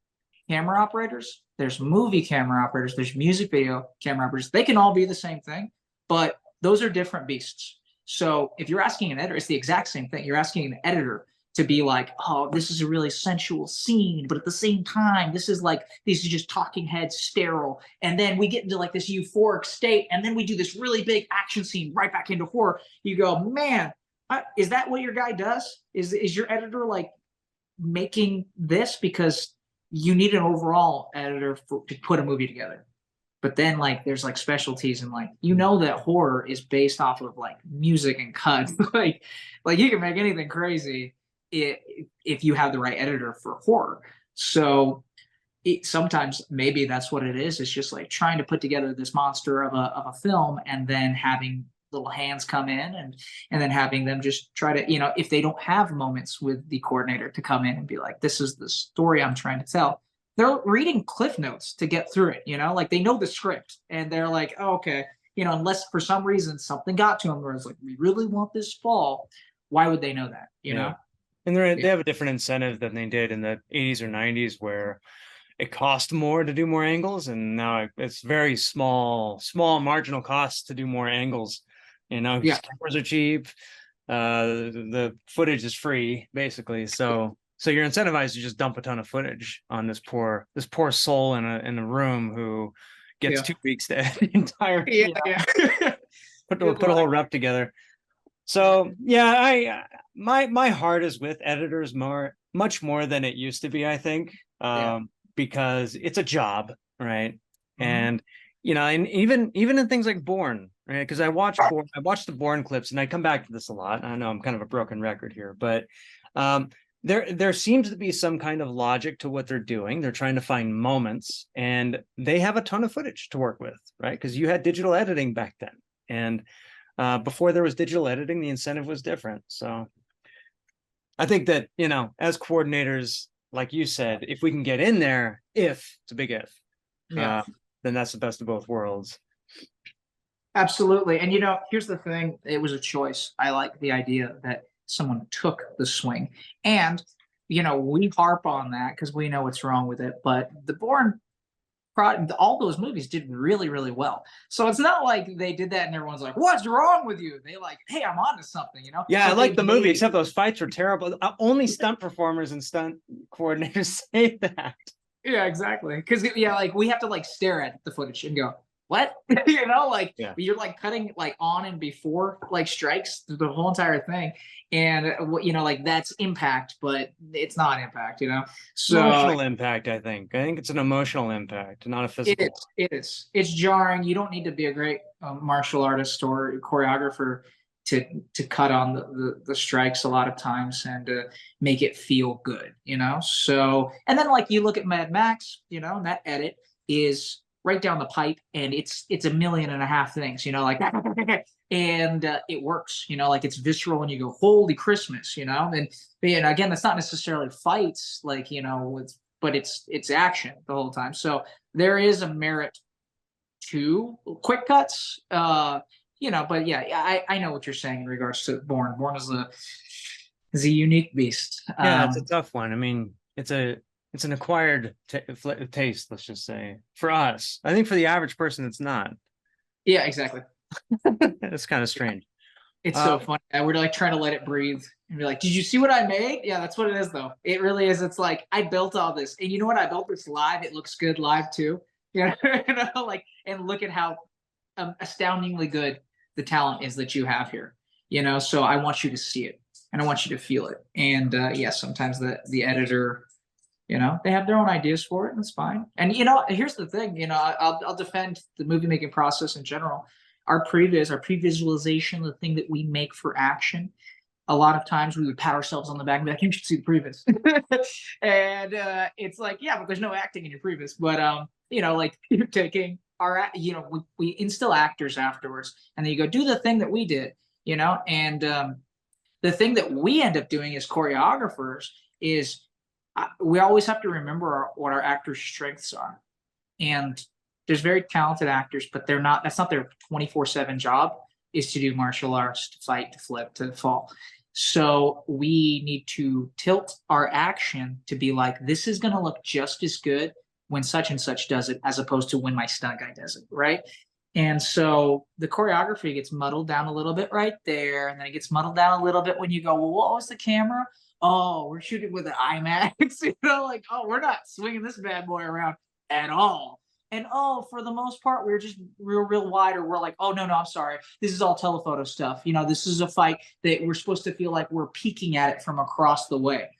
camera operators, there's movie camera operators, there's music video camera operators. They can all be the same thing, but those are different beasts. So if you're asking an editor, it's the exact same thing. You're asking an editor to be like, oh, this is a really sensual scene, but at the same time, this is just talking heads, sterile. And then we get into like this euphoric state, and then we do this really big action scene right back into horror. You go, man, is that what your guy does? Is your editor like making this? Because you need an overall editor to put a movie together. But then like there's like specialties, and like that horror is based off of like music and cuts. like you can make anything crazy if you have the right editor for horror. So sometimes maybe that's what it is. It's just like trying to put together this monster of a film, and then having little hands come in and then having them just try to, if they don't have moments with the coordinator to come in and be like, this is the story I'm trying to tell. They're reading cliff notes to get through it, like they know the script and they're like, oh, okay, unless for some reason something got to them where it's like, we really want this fall. Why would they know that, know? And they have a different incentive than they did in the 80s or 90s, where it cost more to do more angles, and now it's very small marginal costs to do more angles. Cameras are cheap, the footage is free, basically. So you're incentivized to just dump a ton of footage on this poor soul in a room who gets 2 weeks to edit the entire put a whole rep together. So yeah, my heart is with editors much more than it used to be, I think, because it's a job, right? Mm-hmm. And and even in things like Bourne, right? Because I watch the Bourne clips, and I come back to this a lot. I know I'm kind of a broken record here, but there seems to be some kind of logic to what they're doing. They're trying to find moments, and they have a ton of footage to work with, right? Because you had digital editing back then, and before there was digital editing, the incentive was different. So I think that, as coordinators, like you said, if we can get in there, it's a big if, then that's the best of both worlds. Absolutely. And, here's the thing. It was a choice. I like the idea that someone took the swing. And, we harp on that because we know what's wrong with it. But the Bourne, all those movies did really, really well. So it's not like they did that and everyone's like, what's wrong with you? They like, hey, I'm on to something, Yeah, so I like the movie, except those fights were terrible. Only stunt performers and stunt coordinators say that. Yeah, exactly. Because like we have to like stare at the footage and go, what? You're like cutting like on and before like strikes the whole entire thing. And like that's impact, but it's not impact, So emotional impact, I think it's an emotional impact, not a physical. It's jarring. You don't need to be a great martial artist or choreographer to cut on the strikes a lot of times and make it feel good, So, and then like you look at Mad Max, and that edit is right down the pipe, and it's 1.5 million things, like and it works, like it's visceral, and you go, holy Christmas, and again, that's not necessarily fights, like but it's action the whole time. So there is a merit to quick cuts, but yeah, I know what you're saying in regards to Bourne. Bourne is a unique beast. Yeah, it's a tough one. I mean, it's an acquired taste, let's just say, for us. I think for the average person, it's not. Yeah, exactly. It's kind of strange. It's so funny. We're like trying to let it breathe and be like, did you see what I made? Yeah, that's what it is though. It really is. It's like, I built all this, and you know what? I built this live. It looks good live too. You know, like, and look at how astoundingly good the talent is that you have here. You know, so I want you to see it and I want you to feel it. And yeah, sometimes the editor, you know, they have their own ideas for it, and it's fine. And you know, here's the thing. You know, I'll defend the movie making process in general. Our previs, our pre-visualization, the thing that we make for action. A lot of times we would pat ourselves on the back and be like, "You should see the previs," and it's like, yeah, but there's no acting in your previs. But you know, like you're taking our, you know, we instill actors afterwards, and then you go do the thing that we did, you know, and the thing that we end up doing as choreographers is we always have to remember what our actors' strengths are. And there's very talented actors, but they're not, that's not their 24/7 job, is to do martial arts, to fight, to flip, to fall. So we need to tilt our action to be like, this is going to look just as good when such and such does it, as opposed to when my stunt guy does it, right? And so the choreography gets muddled down a little bit right there, and then it gets muddled down a little bit when you go, well, what was the camera? Oh, we're shooting with an IMAX, you know, like, oh, we're not swinging this bad boy around at all. And oh, for the most part, we're just real wide, or we're like, oh, no, I'm sorry. This is all telephoto stuff. You know, this is a fight that we're supposed to feel like we're peeking at it from across the way.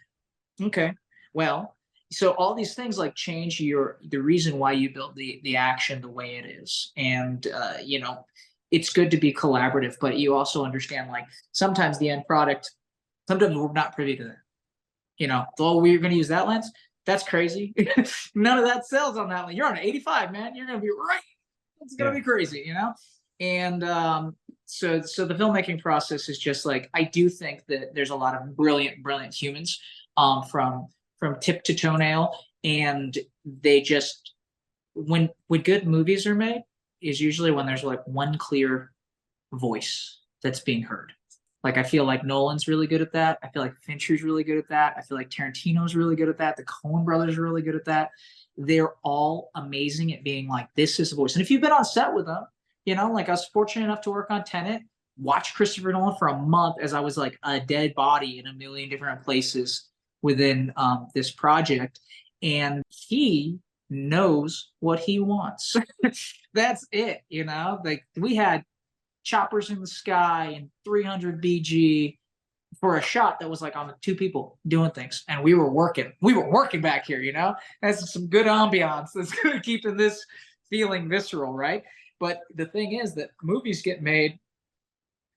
Okay, well, so all these things like change the reason why you build the action the way it is. And, you know, it's good to be collaborative, but you also understand like sometimes the end product, sometimes we're not privy to that. You know, oh, we're going to use that lens. That's crazy. None of that sells on that one. You're on an 85, man. You're going to be right. It's going to be crazy, you know? And so the filmmaking process is just like, I do think that there's a lot of brilliant humans from tip to toenail. And they just, when good movies are made, is usually when there's like one clear voice that's being heard. Like, I feel like Nolan's really good at that. I feel like Fincher's really good at that. I feel like Tarantino's really good at that. The Coen brothers are really good at that. They're all amazing at being like, this is the voice. And if you've been on set with them, you know, like I was fortunate enough to work on Tenet, watch Christopher Nolan for a month as I was like a dead body in a million different places within this project. And he knows what he wants. That's it, you know? Like, we had choppers in the sky and 300 BG for a shot that was like on the two people doing things, and we were working back here, you know. That's some good ambiance that's keeping this feeling visceral, right? But the thing is that movies get made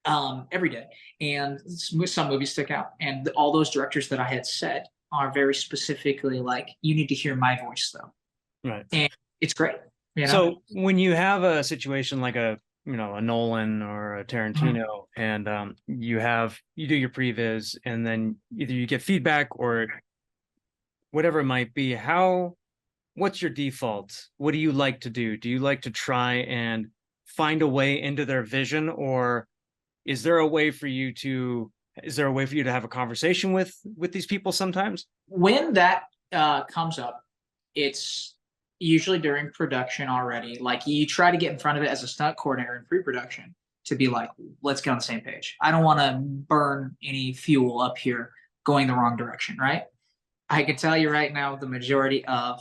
every day, and some movies stick out, and all those directors that I had said are very specifically like, you need to hear my voice though, right? And it's great, you know? So when you have a situation like a Nolan or a Tarantino, and you do your previs, and then either you get feedback or whatever it might be, what's your default? What do you like to do? Do you like to try and find a way into their vision, or is there a way for you to have a conversation with these people sometimes? When that comes up, it's usually during production already. Like, you try to get in front of it as a stunt coordinator in pre-production to be like, let's get on the same page. I don't want to burn any fuel up here going the wrong direction, right? I can tell you right now, the majority of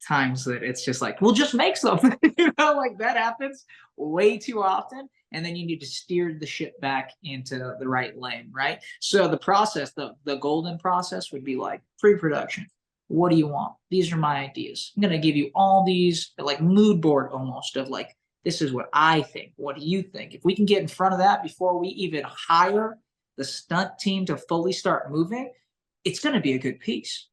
times that it's just like, we'll just make something, you know, like that happens way too often. And then you need to steer the ship back into the right lane, right? So the process, the golden process would be like pre-production. What do you want? These are my ideas. I'm going to give you all these, like, mood board almost of like, this is what I think. What do you think? If we can get in front of that before we even hire the stunt team to fully start moving, it's going to be a good piece.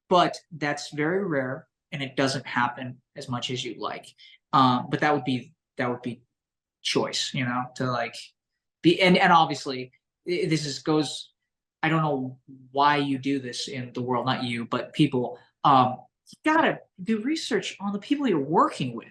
But that's very rare, and it doesn't happen as much as you'd like. But that would be choice, you know, to like be, and obviously goes, I don't know why you do this in the world, not you, but people. You gotta do research on the people you're working with.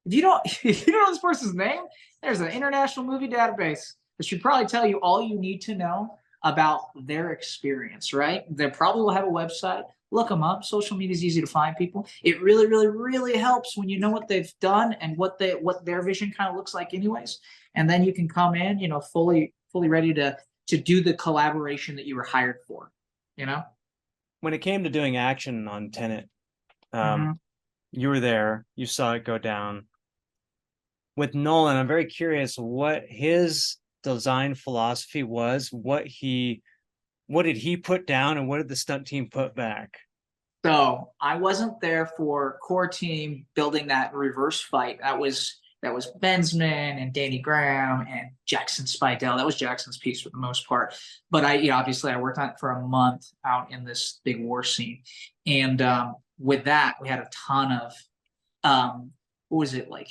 If you don't know this person's name, there's an international movie database that should probably tell you all you need to know about their experience, right? They probably will have a website. Look them up. Social media is easy to find people. It really, really, really helps when you know what they've done and what their vision kind of looks like, anyways. And then you can come in, fully ready to do the collaboration that you were hired for. When it came to doing action on Tenet, Mm-hmm. you were there, you saw it go down. With Nolan, I'm very curious what his design philosophy was, what did he put down, and what did the stunt team put back? So I wasn't there for core team building that reverse fight. That was Benzman and Danny Graham and Jackson Spidell. That was Jackson's piece for the most part. But obviously I worked on it for a month out in this big war scene. And with that, we had a ton of what was it like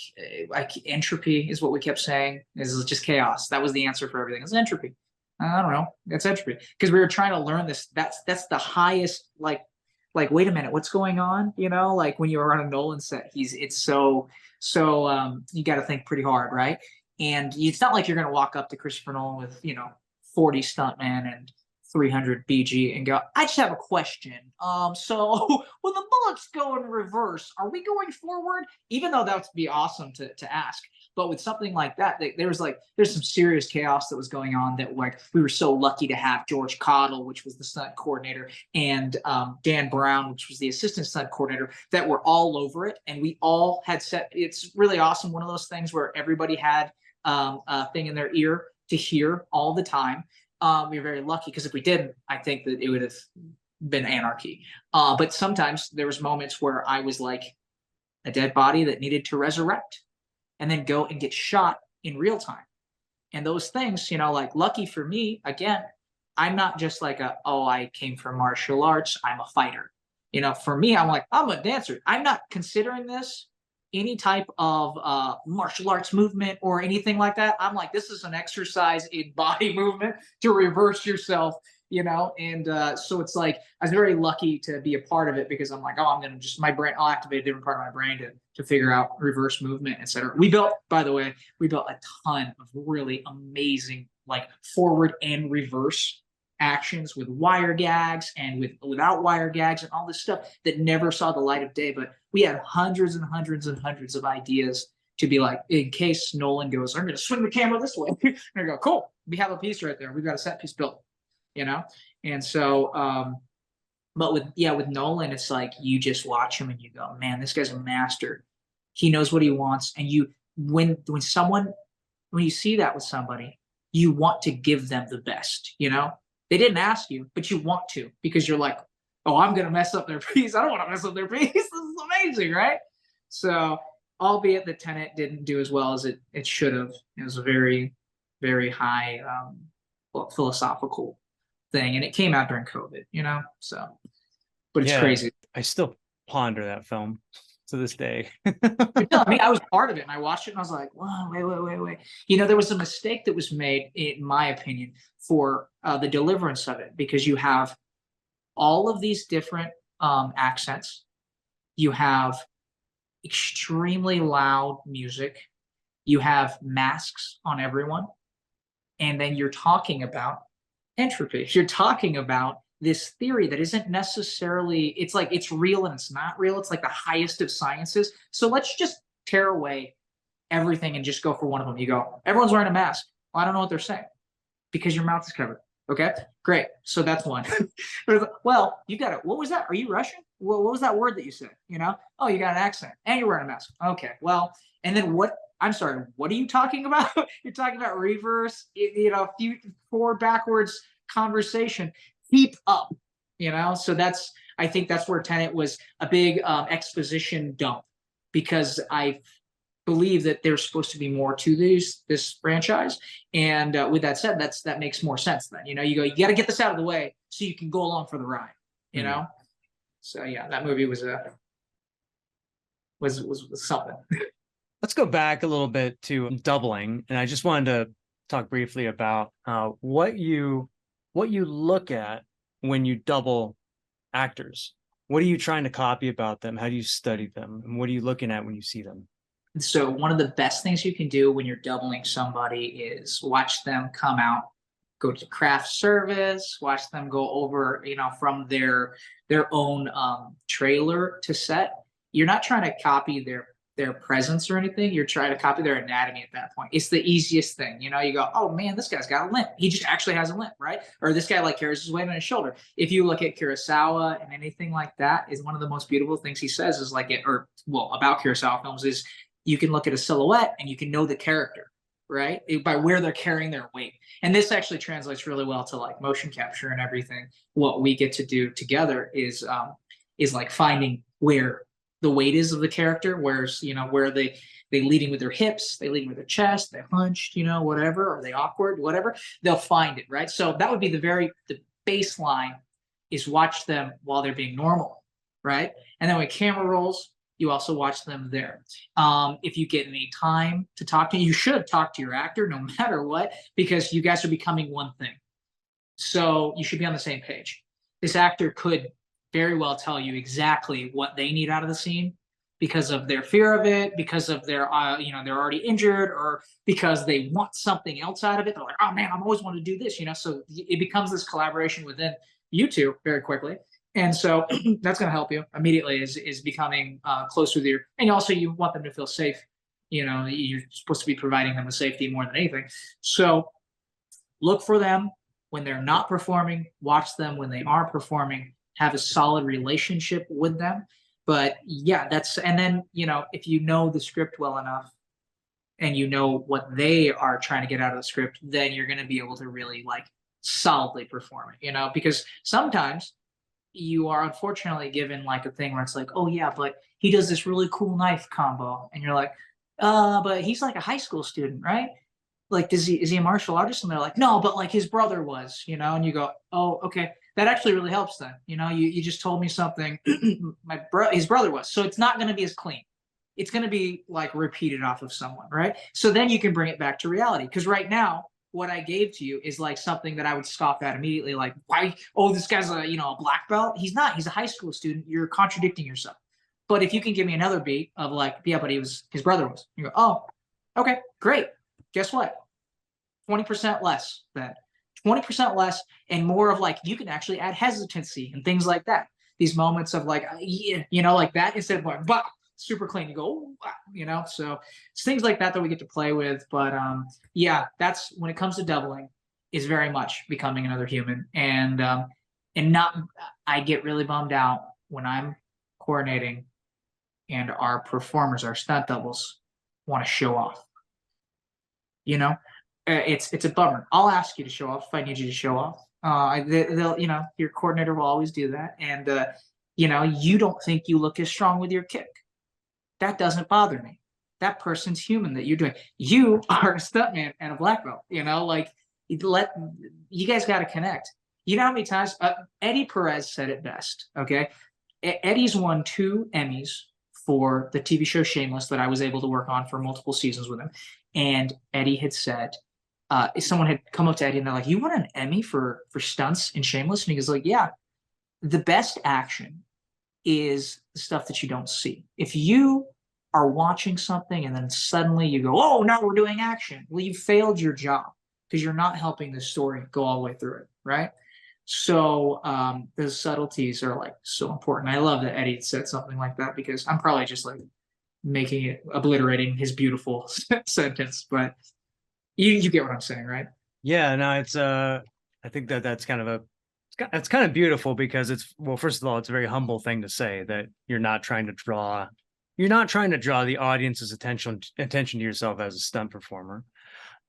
entropy is what we kept saying. Is just chaos. That was the answer for everything. It's entropy. I don't know. It's entropy because we were trying to learn this. That's the highest wait a minute, what's going on? Like when you're on a Nolan set, it's so you got to think pretty hard, right? And it's not like you're going to walk up to Christopher Nolan with 40 stuntmen and 300 BG and go, I just have a question. So when the bullets go in reverse, are we going forward? Even though that would be awesome to ask. But with something like that, there's some serious chaos that was going on that we were so lucky to have George Cottle, which was the stunt coordinator, and Dan Brown, which was the assistant stunt coordinator, that were all over it. And we all had set, it's really awesome. One of those things where everybody had a thing in their ear to hear all the time. We were very lucky because if we didn't, I think that it would have been anarchy. But sometimes there was moments where I was like a dead body that needed to resurrect and then go and get shot in real time. And those things, lucky for me, again, I'm not just like I came from martial arts, I'm a fighter. For me, I'm like, I'm a dancer. I'm not considering this any type of martial arts movement or anything like that. I'm like, this is an exercise in body movement to reverse yourself, and so it's like I was very lucky to be a part of it because I'm like, I'm gonna just I'll activate a different part of my brain to figure out reverse movement, etc. By the way, we built a ton of really amazing forward and reverse actions with wire gags and without wire gags and all this stuff that never saw the light of day. But we had hundreds and hundreds and hundreds of ideas to be like, in case Nolan goes, I'm going to swing the camera this way. And I go, cool. We have a piece right there. We've got a set piece built, And so, but with Nolan, it's like you just watch him and you go, man, this guy's a master. He knows what he wants. And when you see that with somebody, you want to give them the best, They didn't ask you, but you want to because you're like, oh, I'm going to mess up their piece. I don't want to mess up their piece. This is amazing, right? So, albeit the Tenet didn't do as well as it should have. It was a very, very high philosophical thing. And it came out during COVID, So, but it's crazy. I still ponder that film to this day. I was part of it and I watched it and I was like, whoa, wait. There was a mistake that was made, in my opinion, for the deliverance of it, because you have all of these different accents. You have extremely loud music. You have masks on everyone. And then you're talking about entropy. You're talking about this theory that isn't necessarily, it's like it's real and it's not real. It's like the highest of sciences. So let's just tear away everything and just go for one of them. You go, everyone's wearing a mask. Well, I don't know what they're saying because your mouth is covered. Okay, great. So that's one. Well, you got it. What was that? Are you Russian? Well, what was that word that you said? Oh, you got an accent and you're wearing a mask. Okay, well, and then what? I'm sorry, what are you talking about? You're talking about reverse, forward, backwards conversation. Keep up, So I think that's where Tenet was a big exposition dump, because I believe that there's supposed to be more to this franchise. And with that said, that makes more sense then. You got to get this out of the way so you can go along for the ride. So yeah, that movie was something. Let's go back a little bit to doubling, and I just wanted to talk briefly about what you look at when you double actors. What are you trying to copy about them? How do you study them? And what are you looking at when you see them? So one of the best things you can do when you're doubling somebody is watch them come out go to craft service, watch them go over, from their own trailer to set. You're not trying to copy their presence or anything. You're trying to copy their anatomy at that point. It's the easiest thing. You go, oh man, this guy's got a limp. He just actually has a limp, right? Or this guy like carries his weight on his shoulder. If you look at Kurosawa and anything like that, is one of the most beautiful things he says is like about Kurosawa films is you can look at a silhouette and you can know the character, right? By where they're carrying their weight. And this actually translates really well to like motion capture and everything. What we get to do together is like finding where the weight is of the character, where's, where they leading with their hips, they leading with their chest, they hunched, whatever, or they awkward, whatever, they'll find it, right? So that would be the baseline is watch them while they're being normal, right? And then when camera rolls, you also watch them there. If you get any time to talk to, you should talk to your actor no matter what, because you guys are becoming one thing. So you should be on the same page. This actor could very well tell you exactly what they need out of the scene because of their fear of it, because of their, they're already injured, or because they want something else out of it. They're like, oh man, I've always wanted to do this, So it becomes this collaboration within you two very quickly. And so that's going to help you immediately is becoming close with your, and also you want them to feel safe. You're supposed to be providing them with safety more than anything. So look for them when they're not performing, watch them when they are performing, have a solid relationship with them. But yeah, and then, if you know the script well enough and you know what they are trying to get out of the script, then you're going to be able to really like solidly perform it, because sometimes you are unfortunately given like a thing where it's like, oh yeah, but he does this really cool knife combo. And you're like, but he's like a high school student, right? Like, is he a martial artist? And they're like, no, but like his brother was, and you go, oh, okay. That actually really helps then. You just told me something his brother was. So it's not going to be as clean. It's going to be like repeated off of someone, right? So then you can bring it back to reality. Because right now, what I gave to you is like something that I would scoff at immediately. Like, why? Oh, this guy's a black belt. He's not. He's a high school student. You're contradicting yourself. But if you can give me another beat of like, yeah, but his brother was. You go, oh, okay, great. Guess what? 20% less then. 20% less and more of like, you can actually add hesitancy and things like that. These moments of like, yeah, like that instead of like, but super clean. You go, oh, wow, so it's things like that we get to play with. But yeah, that's when it comes to doubling is very much becoming another human. And I get really bummed out when I'm coordinating and our performers, our stunt doubles want to show off, it's a bummer. I'll ask you to show off if I need you to show off. They'll, your coordinator will always do that. And, you don't think you look as strong with your kick. That doesn't bother me. That person's human that you're doing. You are a stuntman and a black belt, like you guys got to connect. You know how many times Eddie Perez said it best. Okay. Eddie's won 2 Emmys for the TV show Shameless that I was able to work on for multiple seasons with him. And Eddie had said, someone had come up to Eddie and they're like, you won an Emmy for stunts in Shameless? And he goes like, yeah, the best action is the stuff that you don't see. If you are watching something and then suddenly you go, oh, now we're doing action. Well, you failed your job because you're not helping the story go all the way through it, right? So those subtleties are like so important. I love that Eddie said something like that because I'm probably just like obliterating his beautiful sentence, but you get what I'm saying, right? Yeah, no, it's I think that's kind of it's kind of beautiful because first of all, it's a very humble thing to say that you're not trying to draw the audience's attention to yourself as a stunt performer.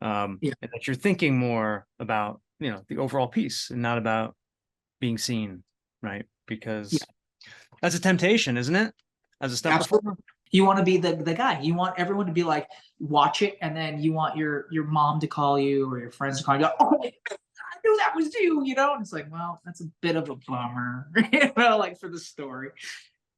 And that you're thinking more about, the overall piece and not about being seen, right? Because that's a temptation, isn't it? As a stunt performer. You want to be the guy. You want everyone to be like, watch it, and then you want your mom to call you or your friends to call you. Oh, I knew that was you. And it's like, well, that's a bit of a bummer, like for the story.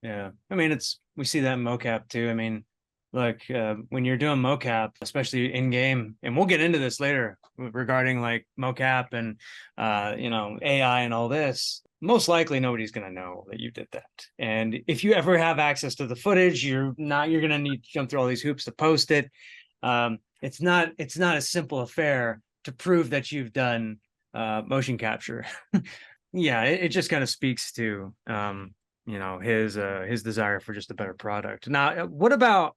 Yeah, I mean, we see that in mocap too. I mean, like when you're doing mocap, especially in game, and we'll get into this later regarding like mocap and AI and all this. Most likely nobody's going to know that you did that. And if you ever have access to the footage, you're going to need to jump through all these hoops to post it. It's not a simple affair to prove that you've done motion capture. Yeah, it just kind of speaks to his desire for just a better product. Now, what about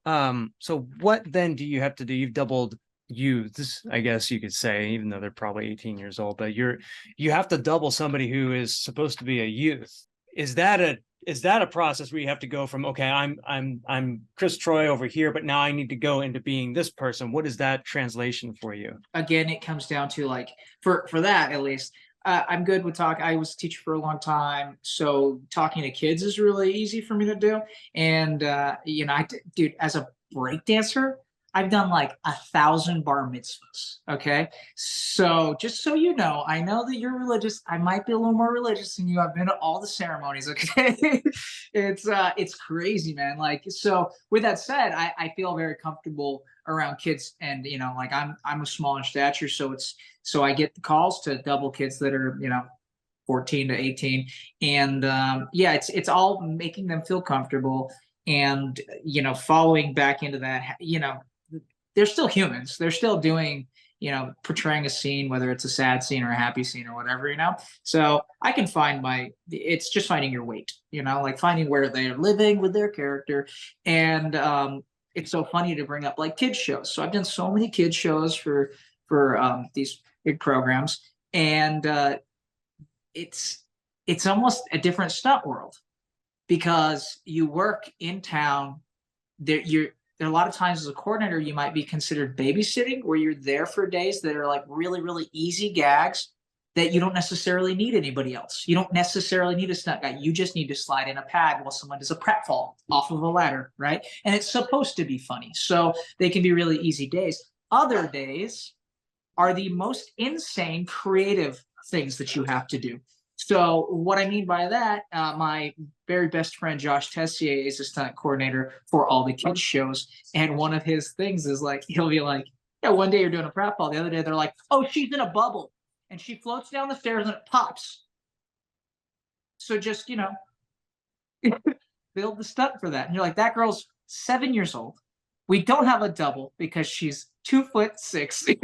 so what then do you have to do? You've doubled youths, I guess you could say, even though they're probably 18 years old, but you have to double somebody who is supposed to be a youth. Is that a process where you have to go from, okay, I'm Chris Troy over here, but now I need to go into being this person? What is that translation for you? Again, it comes down to like for that at least. I'm good with talk. I was a teacher for a long time, so talking to kids is really easy for me to do. And dude, as a break dancer, I've done like 1,000 bar mitzvahs. Okay, so just so you know, I know that you're religious. I might be a little more religious than you. I've been to all the ceremonies. Okay, it's crazy, man. Like, so with that said, I feel very comfortable around kids, and like I'm a small in stature, so I get the calls to double kids that are 14 to 18, and yeah, it's all making them feel comfortable, and following back into that, they're still humans, they're still doing, portraying a scene, whether it's a sad scene or a happy scene or whatever, so I can find it's just finding your weight, like finding where they're living with their character. And it's so funny to bring up like kids shows. So I've done so many kids shows for these big programs, and it's almost a different stunt world, because you work in town. There are a lot of times as a coordinator, you might be considered babysitting, where you're there for days that are like really, really easy gags that you don't necessarily need anybody else. You don't necessarily need a stunt guy. You just need to slide in a pad while someone does a prep fall off of a ladder, right? And it's supposed to be funny. So they can be really easy days. Other days are the most insane creative things that you have to do. So what I mean by that, my very best friend Josh Tessier is a stunt coordinator for all the kids shows, and one of his things is like, he'll be like, yeah, one day you're doing a prep ball, the other day they're like, oh, she's in a bubble and she floats down the stairs and it pops. So just build the stunt for that. And you're like, that girl's 7 years old. We don't have a double because she's 2'6",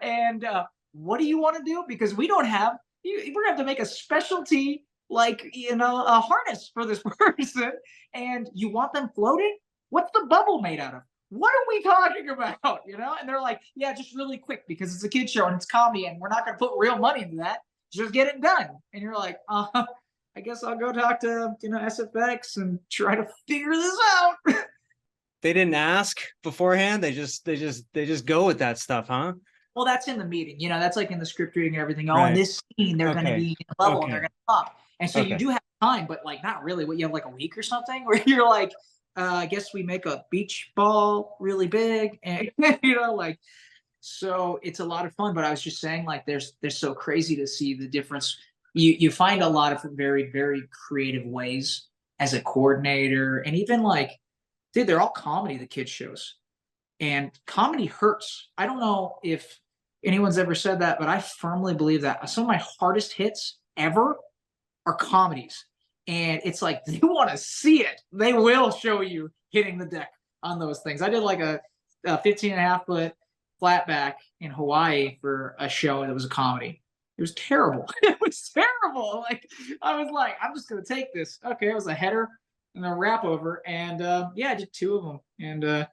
and what do you want to do? Because we don't have, we're gonna have to make a specialty, like a harness for this person, and you want them floating. What's the bubble made out of? What are we talking about? And they're like, yeah, just really quick, because it's a kid show and it's comedy and we're not gonna put real money into that, just get it done. And you're like, I guess I'll go talk to SFX and try to figure this out. They didn't ask beforehand. They just go with that stuff, huh? Well, that's in the meeting. That's like in the script reading and everything. Oh, Right. in this scene, they're going to be in a bubble and they're going to pop. And so you do have time, but like not really. What, you have like a week or something where you're like, I guess we make a beach ball really big, and like, so it's a lot of fun. But I was just saying, like, there's so crazy to see the difference. You find a lot of very, very creative ways as a coordinator, and even like, dude, they're all comedy, the kids shows, and comedy hurts. I don't know if anyone's ever said that, but I firmly believe that some of my hardest hits ever are comedies. And it's like, they want to see it. They will show you hitting the deck on those things. I did like a 15.5-foot flat back in Hawaii for a show that was a comedy. It was terrible. It was terrible. Like, I was like, I'm just going to take this. Okay, it was a header and a wrap over. And yeah, I did 2 of them. And the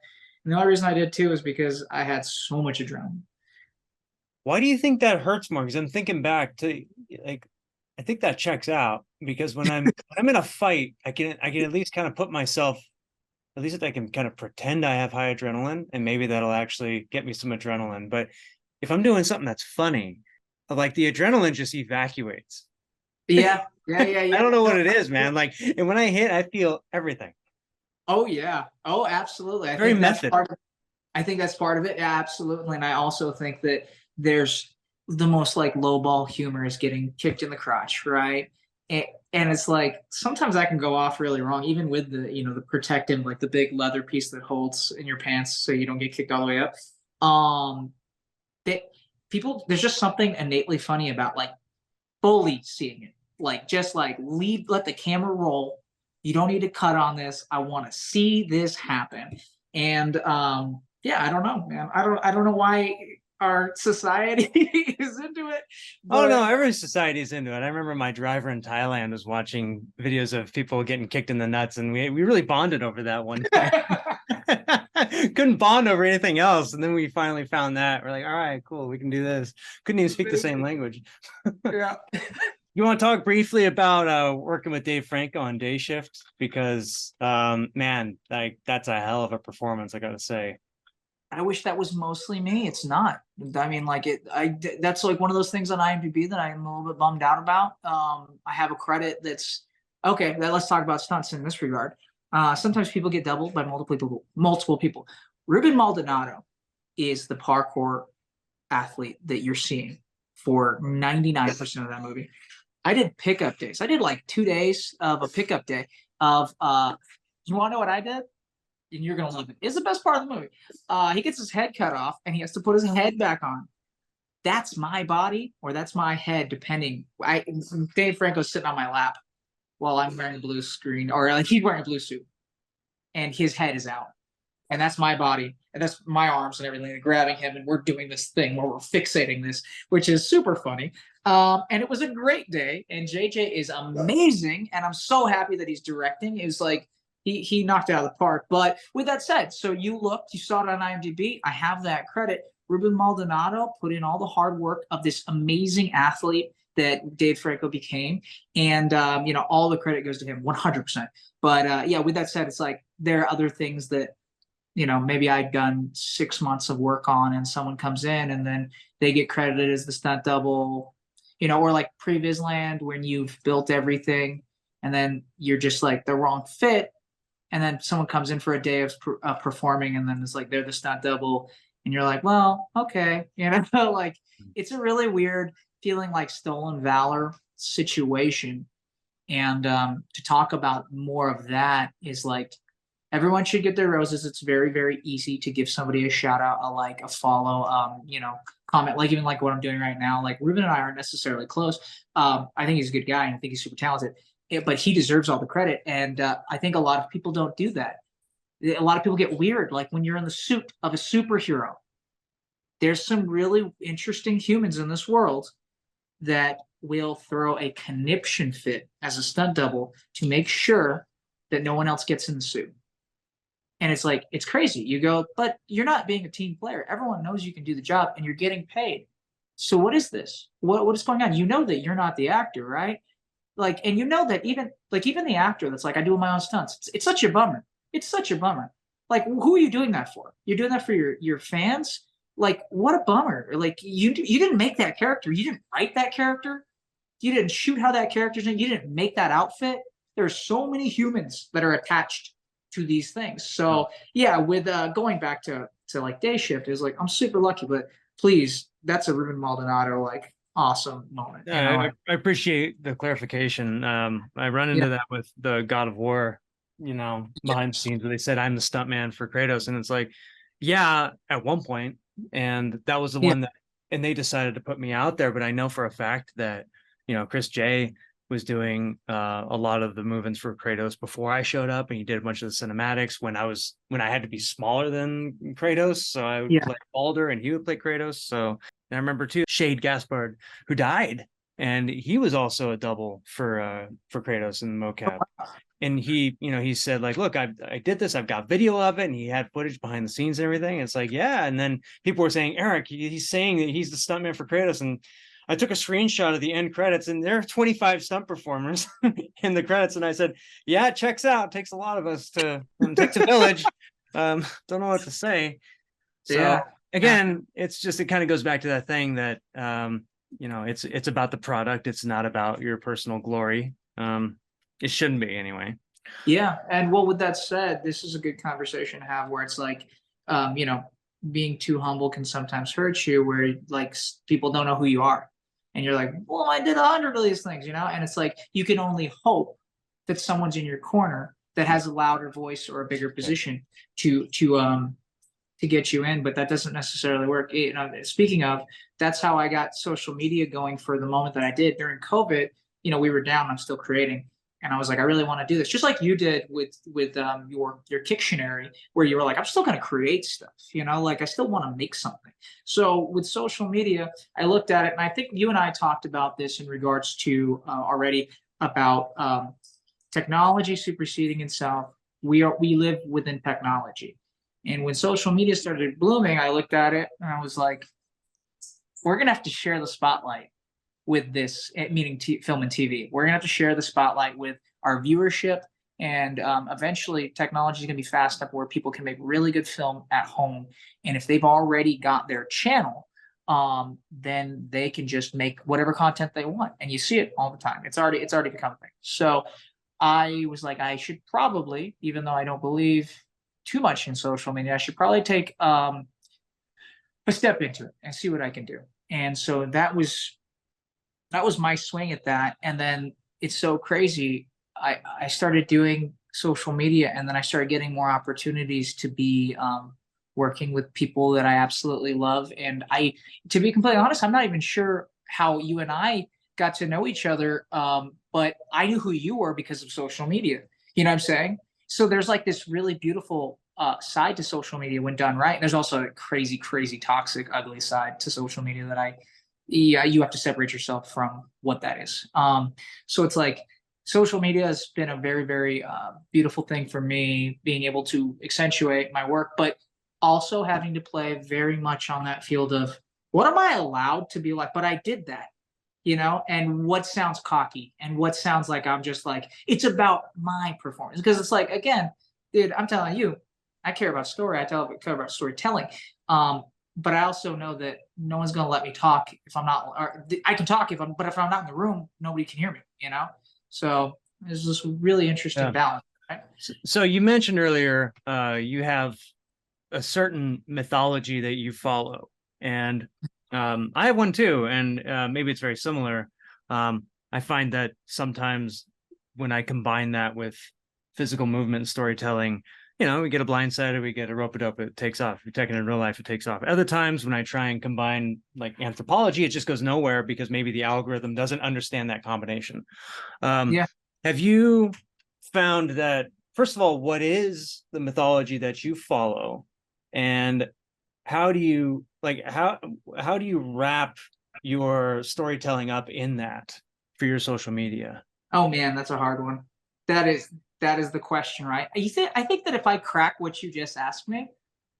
only reason I did 2 is because I had so much adrenaline. Why do you think that hurts more? Because I'm thinking back to, like, I think that checks out, because when I'm in a fight, I can at least kind of put myself, at least I can kind of pretend I have high adrenaline, and maybe that'll actually get me some adrenaline. But if I'm doing something that's funny, like, the adrenaline just evacuates. Yeah. I don't know what it is, man. Like, and when I hit, I feel everything. Oh yeah. Oh, absolutely. I Very think that's method. I think that's part of it. Yeah, absolutely. And I also think that there's the most like lowball humor is getting kicked in the crotch, right? And it's like, sometimes I can go off really wrong, even with the the protective, like the big leather piece that holds in your pants so you don't get kicked all the way up. That people, there's just something innately funny about like fully seeing it, like just like let the camera roll. You don't need to cut on this. I want to see this happen. And yeah, I don't know, man. I don't know why. our society is into it. Oh But no, every society is into it. I remember my driver in Thailand was watching videos of people getting kicked in the nuts, and we really bonded over that one time. Couldn't bond over anything else, and then we finally found that. We're like, all right, cool, we can do this. Couldn't even speak the same language. yeah. You want to talk briefly about working with Dave Franco on Dayshift? Because man, like that's a hell of a performance, I gotta say. I wish that was mostly me. It's not. I mean, like that's like one of those things on IMDb that I'm a little bit bummed out about. I have a credit that's okay. Let's talk about stunts in this regard. Sometimes people get doubled by multiple people. Multiple people. Ruben Maldonado is the parkour athlete that you're seeing for 99% of that movie. I did pickup days. I did like 2 days of a pickup day of. You want to know what I did? And you're gonna love it. It's the best part of the movie. He gets his head cut off and he has to put his head back on. That's my body or that's my head, depending. Dave Franco's sitting on my lap while I'm wearing a blue screen, or like he's wearing a blue suit, and his head is out, and that's my body, and that's my arms and everything, and grabbing him, and we're doing this thing where we're fixating this, which is super funny. And it was a great day, and JJ is amazing, and I'm so happy that he's directing. It was like. He knocked it out of the park. But with that said, so you looked, you saw it on IMDb. I have that credit. Ruben Maldonado put in all the hard work of this amazing athlete that Dave Franco became. And, all the credit goes to him 100%. But yeah, with that said, it's like there are other things that, maybe I'd done 6 months of work on and someone comes in and then they get credited as the stunt double, or like Previs land when you've built everything and then you're just like the wrong fit. And then someone comes in for a day of performing, and then it's like they're the stunt double, and you're like, well, okay, like it's a really weird feeling like stolen valor situation. And to talk about more of that is like everyone should get their roses. It's very, very easy to give somebody a shout out, a like, a follow, comment, like even like what I'm doing right now. Like Ruben and I aren't necessarily close. I think he's a good guy, and I think he's super talented. But he deserves all the credit. And I think a lot of people don't do that. A lot of people get weird. Like when you're in the suit of a superhero, there's some really interesting humans in this world that will throw a conniption fit as a stunt double to make sure that no one else gets in the suit. And it's like, it's crazy. You go, but you're not being a team player. Everyone knows you can do the job and you're getting paid. So what is this? What is going on? You know that you're not the actor, right? Like, and that even the actor that's like, I do my own stunts. It's such a bummer. It's such a bummer. Like, who are you doing that for? You're doing that for your fans? Like, what a bummer. Like, you didn't make that character. You didn't write that character. You didn't shoot how that character's in. You didn't make that outfit. There are so many humans that are attached to these things. So yeah, with going back to like Dayshift, is like, I'm super lucky, but please, that's a Ruben Maldonado, like, awesome moment. I appreciate the clarification. I run into that with the God of War, behind the scenes where they said I'm the stuntman for Kratos, and it's like, yeah, at one point, and that was the one that, and they decided to put me out there. But I know for a fact that Chris J was doing a lot of the movements for Kratos before I showed up, and he did a bunch of the cinematics when I had to be smaller than Kratos, so I would play Baldur and he would play Kratos. So. And I remember too, Shade Gaspard, who died, and he was also a double for Kratos in the mocap. And he said like, look, I did this, I've got video of it, and he had footage behind the scenes and everything. It's like, yeah. And then people were saying, Eric, he's saying that he's the stuntman for Kratos, and I took a screenshot of the end credits, and there are 25 stunt performers in the credits, and I said, yeah, it checks out. It takes a lot of us it takes a village. Don't know what to say. So. Again, it kind of goes back to that thing that it's about the product. It's not about your personal glory. It shouldn't be anyway. Yeah, and well, with that said, this is a good conversation to have where it's like, being too humble can sometimes hurt you. Where like people don't know who you are, and you're like, well, I did 100 of these things, and it's like you can only hope that someone's in your corner that has a louder voice or a bigger position to get you in, but that doesn't necessarily work. Speaking of, that's how I got social media going for the moment that I did during COVID. We were down. I'm still creating. And I was like, I really want to do this, just like you did with your Kictionary, where you were like, I'm still going to create stuff, like I still want to make something. So with social media, I looked at it, and I think you and I talked about this in regards to already about technology superseding itself. We live within technology, and when social media started blooming, I looked at it and I was like, we're gonna have to share the spotlight with this, meaning film and TV. We're gonna have to share the spotlight with our viewership, and eventually technology is gonna be fast enough where people can make really good film at home. And if they've already got their channel, then they can just make whatever content they want, and you see it all the time. It's already become a thing. So I was like, I should probably, even though I don't believe too much in social media, I should probably take a step into it and see what I can do. And so that was my swing at that. And then it's so crazy. I started doing social media, and then I started getting more opportunities to be working with people that I absolutely love. And to be completely honest, I'm not even sure how you and I got to know each other, but I knew who you were because of social media. You know what I'm saying? So there's like this really beautiful side to social media when done right. There's also a crazy, crazy, toxic, ugly side to social media that you have to separate yourself from what that is. So it's like social media has been a very, very beautiful thing for me, being able to accentuate my work, but also having to play very much on that field of what am I allowed to be like? But I did that, and what sounds cocky and what sounds like I'm just like, it's about my performance. Because it's like, again, dude, I'm telling you, I care about story. I care about storytelling. But I also know that no one's going to let me talk if I'm not, or I can talk but if I'm not in the room, nobody can hear me, So there's this really interesting balance. Right? So you mentioned earlier, you have a certain mythology that you follow, and I have one too, and maybe it's very similar. I find that sometimes when I combine that with physical movement and storytelling, we get a blindsided, we get a rope-a-dope, it takes off. If you're taking it in real life, it takes off. Other times when I try and combine like anthropology, it just goes nowhere because maybe the algorithm doesn't understand that combination. Yeah. Have you found that, first of all, what is the mythology that you follow? And how do you wrap your storytelling up in that for your social media? Oh man, that's a hard one. That is the question, right? I think that if I crack what you just asked me,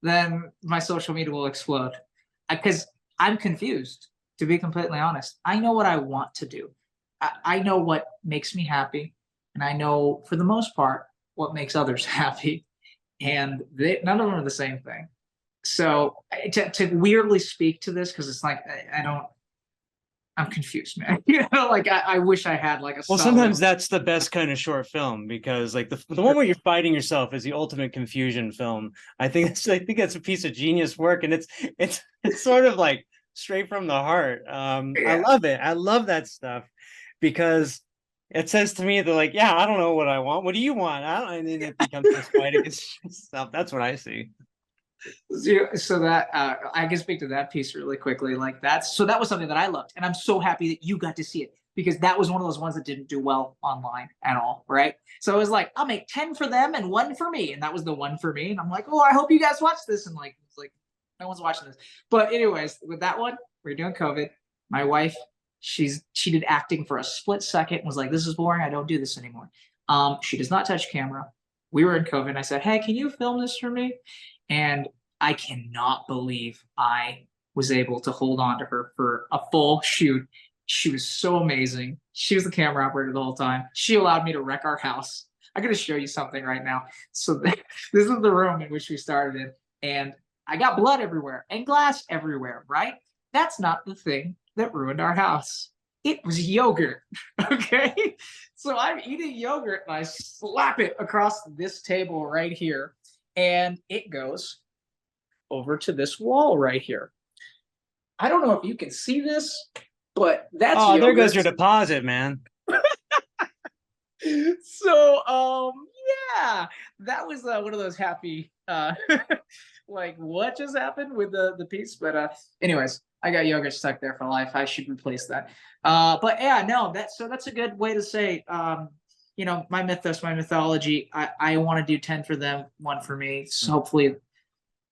then my social media will explode. Because I'm confused, to be completely honest. I know what I want to do. I know what makes me happy, and I know, for the most part, what makes others happy. And none of them are the same thing. So to weirdly speak to this, because it's like I'm confused, man. Like I wish I had like a. Well, sometimes that's the best kind of short film, because like the one where you're fighting yourself is the ultimate confusion film. I think that's a piece of genius work, and it's sort of like straight from the heart. I love it. I love that stuff because it says to me that, like, yeah, I don't know what I want. What do you want? And then it becomes this fight against yourself. That's what I see. So that I can speak to that piece really quickly. Like that was something that I loved, and I'm so happy that you got to see it, because that was one of those ones that didn't do well online at all, right? So it was like, I'll make 10 for them and 1 for me, and that was the 1 for me. And I'm like, oh, I hope you guys watch this, and like it's like no one's watching this. But anyways, with that one, we're doing COVID. My wife, she did acting for a split second and was like, this is boring. I don't do this anymore. She does not touch camera. We were in COVID. And I said, hey, can you film this for me? And I cannot believe I was able to hold on to her for a full shoot. She was so amazing. She was the camera operator the whole time. She allowed me to wreck our house. I'm going to show you something right now. So this is the room in which we started in. And I got blood everywhere and glass everywhere, right? That's not the thing that ruined our house. It was yogurt, okay? So I'm eating yogurt and I slap it across this table right here. And it goes over to this wall right here. I don't know if you can see this, but that's yogurt. There goes your deposit, man. So yeah, that was one of those happy like what just happened with the piece. But anyways, I got yogurt stuck there for life. I should replace that. But yeah, no, that's a good way to say my mythos, my mythology, I want to do 10 for them, one for me. So hopefully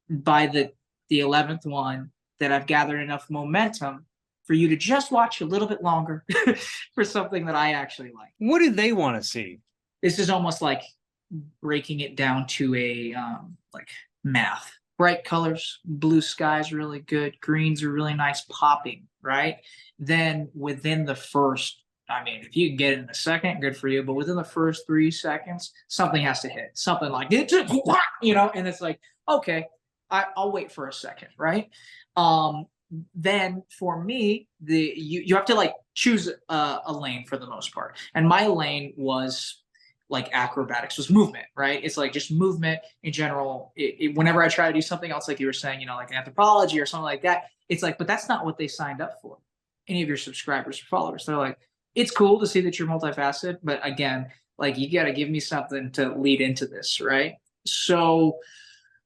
by the 11th one that I've gathered enough momentum for you to just watch a little bit longer for something that I actually like. What do they want to see? This is almost like breaking it down to a like math. Bright colors, blue skies really good, greens are really nice, popping, right? Then within the first, I mean, if you can get it in a second, good for you. But within the first 3 seconds, something has to hit. Something like it, and it's like, okay, I'll wait for a second, right? Then for me, you have to like choose a lane for the most part, and my lane was like acrobatics, was movement, right? It's like just movement in general. Whenever I try to do something else, like you were saying, like anthropology or something like that, it's like, but that's not what they signed up for. Any of your subscribers or followers, they're like, it's cool to see that you're multifaceted, but again, like you got to give me something to lead into this, right? So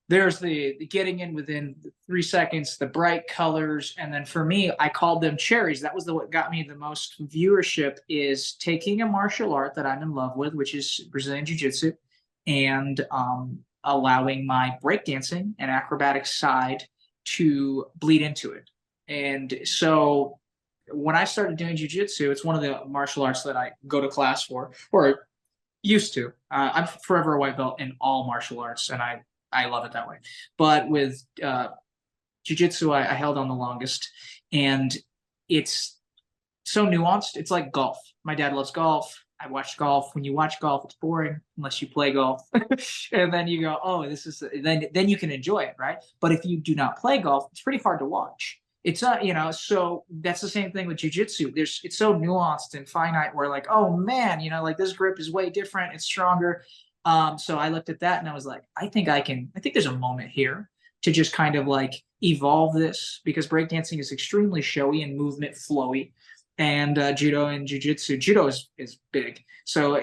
there's the getting in within 3 seconds, the bright colors, and then for me, I called them cherries. That was what got me the most viewership, is taking a martial art that I'm in love with, which is Brazilian Jiu-Jitsu, and allowing my breakdancing and acrobatic side to bleed into it. And so when I started doing Jiu-Jitsu, it's one of the martial arts that I go to class for, or used to. I'm forever a white belt in all martial arts, and I love it that way. But with Jiu-Jitsu, I held on the longest, and it's so nuanced. It's like golf. My dad loves golf. I watch golf. When you watch golf, it's boring unless you play golf. And then you go, oh, this is, then you can enjoy it, right? But if you do not play golf, it's pretty hard to watch. It's not, so that's the same thing with Jiu-Jitsu. It's so nuanced and finite where like, oh man, like this grip is way different. It's stronger. So I looked at that and I was like, I think there's a moment here to just kind of like evolve this, because breakdancing is extremely showy and movement flowy, and judo and jiu-jitsu. Judo is big. So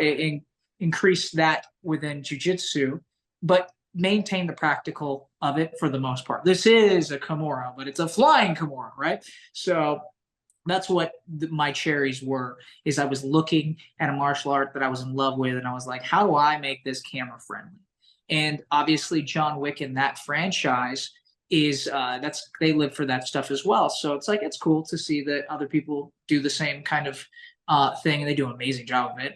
increase that within jiu-jitsu, but maintain the practical of it for the most part. This is a kimura, but it's a flying kimura, right? So that's what my cherries were, is I was looking at a martial art that I was in love with, and I was like, how do I make this camera friendly? And obviously John Wick in that franchise is they live for that stuff as well. So it's like, it's cool to see that other people do the same kind of thing, and they do an amazing job of it.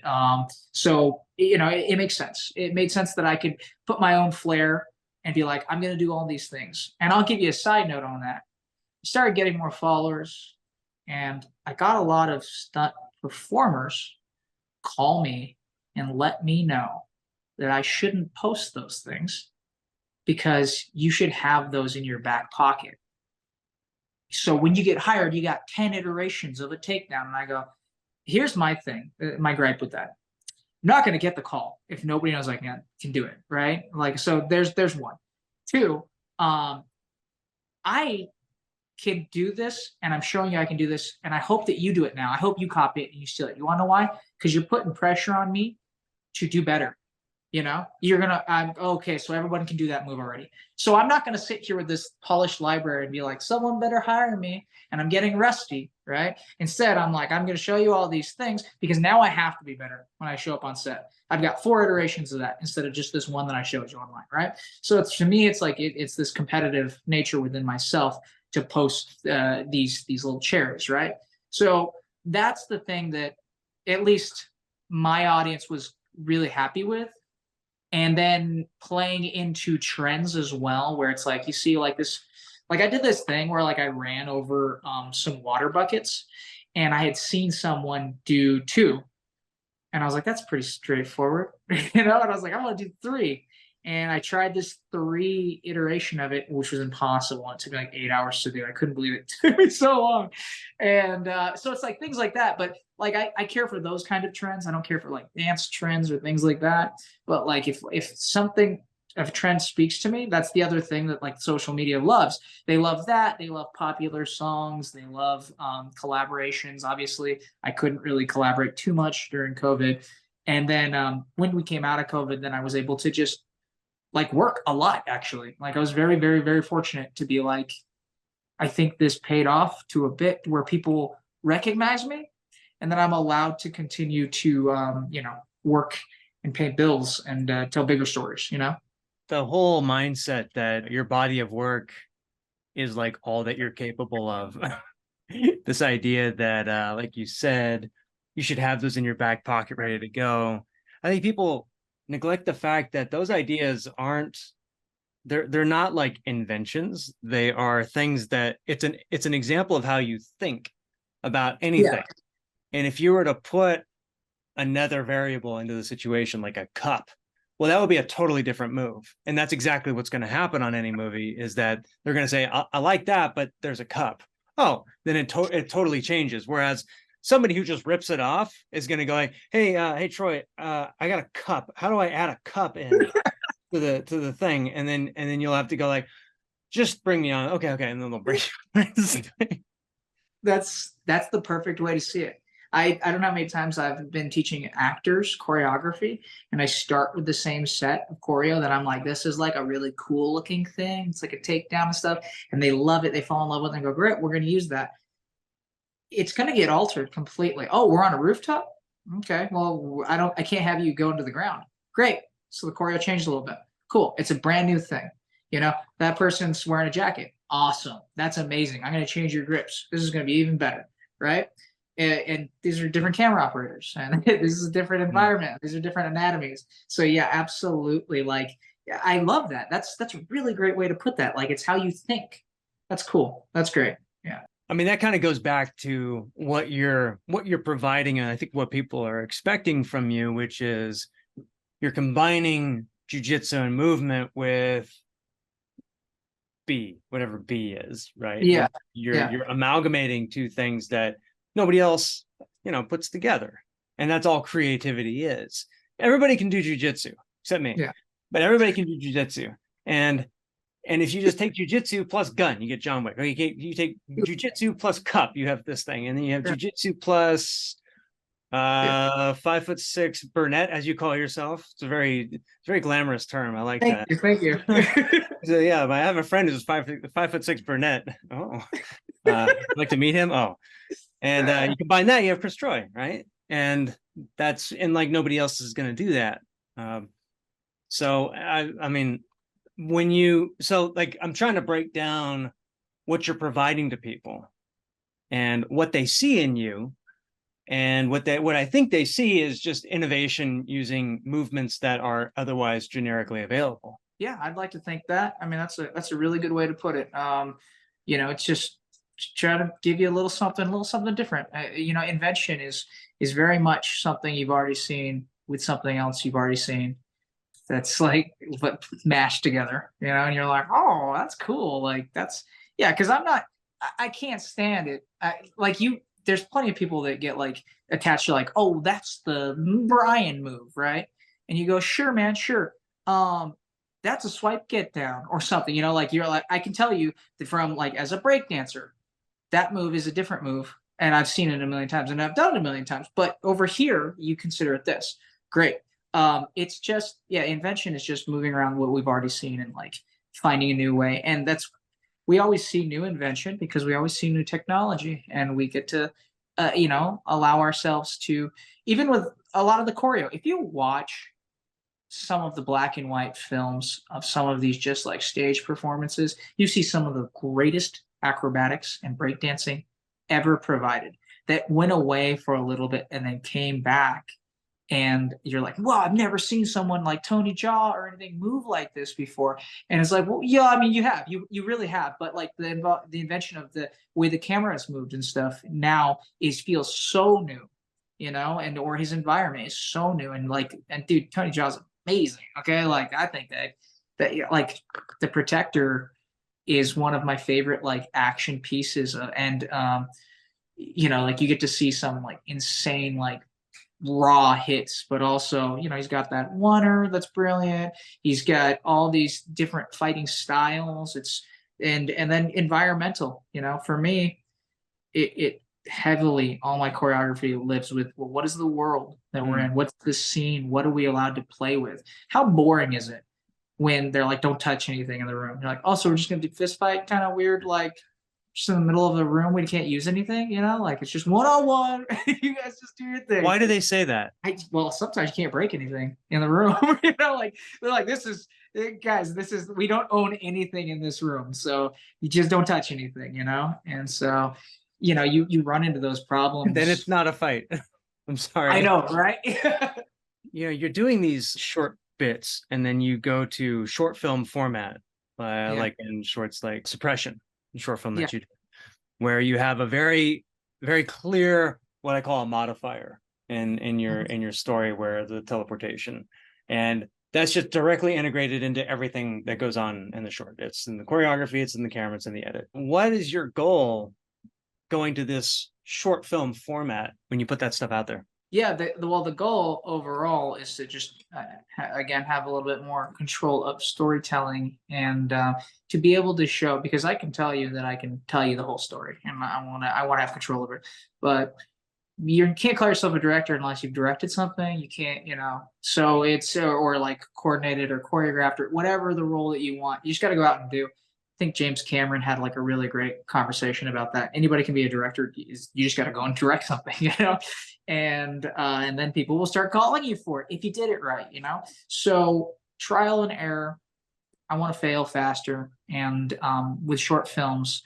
So it makes sense. It made sense that I could put my own flair and be like, I'm going to do all these things. And I'll give you a side note on that. I started getting more followers, and I got a lot of stunt performers call me and let me know that I shouldn't post those things, because you should have those in your back pocket. So when you get hired, you got 10 iterations of a takedown. And I go, here's my thing, my gripe with that. I'm not going to get the call if nobody knows I can do it, right? Like, so there's one. Two, I can do this, and I'm showing you I can do this, and I hope that you do it now. I hope you copy it and you steal it. You want to know why? Because you're putting pressure on me to do better. I'm okay, so everyone can do that move already. So I'm not going to sit here with this polished library and be like, someone better hire me, and I'm getting rusty, right? Instead, I'm like, I'm going to show you all these things, because now I have to be better when I show up on set. I've got 4 iterations of that instead of just this one that I showed you online, right? So to me, it's like it's this competitive nature within myself to post these little cherries, right? So that's the thing that at least my audience was really happy with. And then playing into trends as well, where it's like you see like this, like I did this thing where like I ran over some water buckets, and I had seen someone do 2, and I was like, that's pretty straightforward, and I was like, I'm gonna do 3. And I tried this 3 iteration of it, which was impossible. It took me like 8 hours to do. I couldn't believe it. It took me so long. And so it's like things like that. But like I care for those kind of trends. I don't care for like dance trends or things like that. But like if a trend speaks to me, that's the other thing that like social media loves. They love that. They love popular songs. They love collaborations. Obviously, I couldn't really collaborate too much during COVID. And then when we came out of COVID, then I was able to just like work a lot, actually. Like I was very, very, very fortunate to be like, I think this paid off to a bit where people recognize me, and then I'm allowed to continue to, work and pay bills and tell bigger stories, you know? The whole mindset that your body of work is like all that you're capable of. This idea that, like you said, you should have those in your back pocket ready to go. I think people neglect the fact that those ideas aren't, they're not like inventions. They are things that it's an example of how you think about anything. Yeah. And if you were to put another variable into the situation, like a cup, well, that would be a totally different move. And that's exactly what's going to happen on any movie, is that they're going to say, I like that, but there's a cup. Oh, then it totally changes. Whereas somebody who just rips it off is going to go like, hey, Troy, I got a cup. How do I add a cup in to the thing? And then you'll have to go like, just bring me on. Okay. And then they'll bring you. That's the perfect way to see it. I don't know how many times I've been teaching actors choreography, and I start with the same set of choreo that I'm like, this is like a really cool looking thing. It's like a takedown and stuff, and they love it. They fall in love with it and go, great, we're going to use that. It's going to get altered completely. Oh, we're on a rooftop? Okay, well, I can't have you go into the ground. Great. So the choreo changed a little bit. Cool. It's a brand new thing. You know, that person's wearing a jacket. Awesome. That's amazing. I'm going to change your grips. This is going to be even better. Right. And these are different camera operators, and this is a different environment. These are different anatomies. So yeah, absolutely. Like, I love that. That's a really great way to put that. Like, it's how you think. That's cool. That's great. Yeah. I mean, that kind of goes back to what you're providing, and I think what people are expecting from you, which is you're combining jujitsu and movement with B, whatever B is, right? Yeah. You're amalgamating two things that nobody else, puts together. And that's all creativity is. Everybody can do jujitsu except me. Yeah. But everybody can do jujitsu. And if you just take jujitsu plus gun, you get John Wick. Or you take jujitsu plus cup, you have this thing. And then you have jujitsu plus 5'6" brunette, as you call yourself. It's a very glamorous term. I like that. Thank you. So yeah, I have a friend who's 5'6" brunette. Oh, I'd like to meet him. Oh, and you combine that, you have Chris Troy, right? And like nobody else is going to do that. So I mean, I'm trying to break down what you're providing to people and what they see in you. And what I think they see is just innovation using movements that are otherwise generically available. Yeah, I'd like to think that. I mean, that's a really good way to put it. It's just try to give you a little something different. Invention is very much something you've already seen with something else you've already seen. That's like mashed together, and you're like, oh, that's cool. Like because I can't stand it. There's plenty of people that get like attached to like, oh, that's the Brian move, right? And you go, sure, man, sure. That's a swipe get down or something, like you're like, I can tell you that from like as a break dancer, that move is a different move. And I've seen it a million times and I've done it a million times. But over here, you consider it this. Great. It's just, invention is just moving around what we've already seen and like finding a new way. And we always see new invention because we always see new technology, and we get to, allow ourselves to, even with a lot of the choreo, if you watch some of the black and white films of some of these just like stage performances, you see some of the greatest acrobatics and breakdancing ever provided that went away for a little bit and then came back. And you're like, wow, I've never seen someone like Tony Jaa or anything move like this before. And it's like, well, yeah, I mean, you really have. But like the invention of the way the camera has moved and stuff now feels so new, or his environment is so new. And dude, Tony Jaa's amazing. Okay. Like, I think that like The Protector is one of my favorite like action pieces. And like you get to see some like insane, like raw hits, but also, he's got that oneer that's brilliant. He's got all these different fighting styles. And then environmental, for me, it heavily, all my choreography lives with, well, what is the world that we're in? What's the scene? What are we allowed to play with? How boring is it when they're like, don't touch anything in the room? You're like, oh, so we're just going to do fist fight, kind of weird, like just in the middle of the room. We can't use anything, you know, like it's just one-on-one. You guys just do your thing. Why do they say that? Well, sometimes you can't break anything in the room. You know, like they're like, this is guys, this is we don't own anything in this room, so you just don't touch anything, you know. And so, you know, you run into those problems. Then it's not a fight. I'm sorry. I know, right? You know, you're doing these short bits, and then you go to short film format, like in shorts like Suppression, short film that you do, where you have a very, very clear what I call a modifier in your story, where the teleportation, and that's just directly integrated into everything that goes on in the short. It's in the choreography, it's in the camera, it's in the edit. What is your goal going to this short film format when you put that stuff out there? Yeah, well, the goal overall is to just again have a little bit more control of storytelling and to be able to show, because I can tell you that I can tell you the whole story, and I want to have control over it. But you can't call yourself a director unless you've directed something. You can't, you know. So it's or like coordinated or choreographed or whatever the role that you want. You just got to go out and do. I think James Cameron had like a really great conversation about that. Anybody can be a director. You just got to go and direct something, you know, and then people will start calling you for it if you did it right, you know. So trial and error. I want to fail faster, and with short films,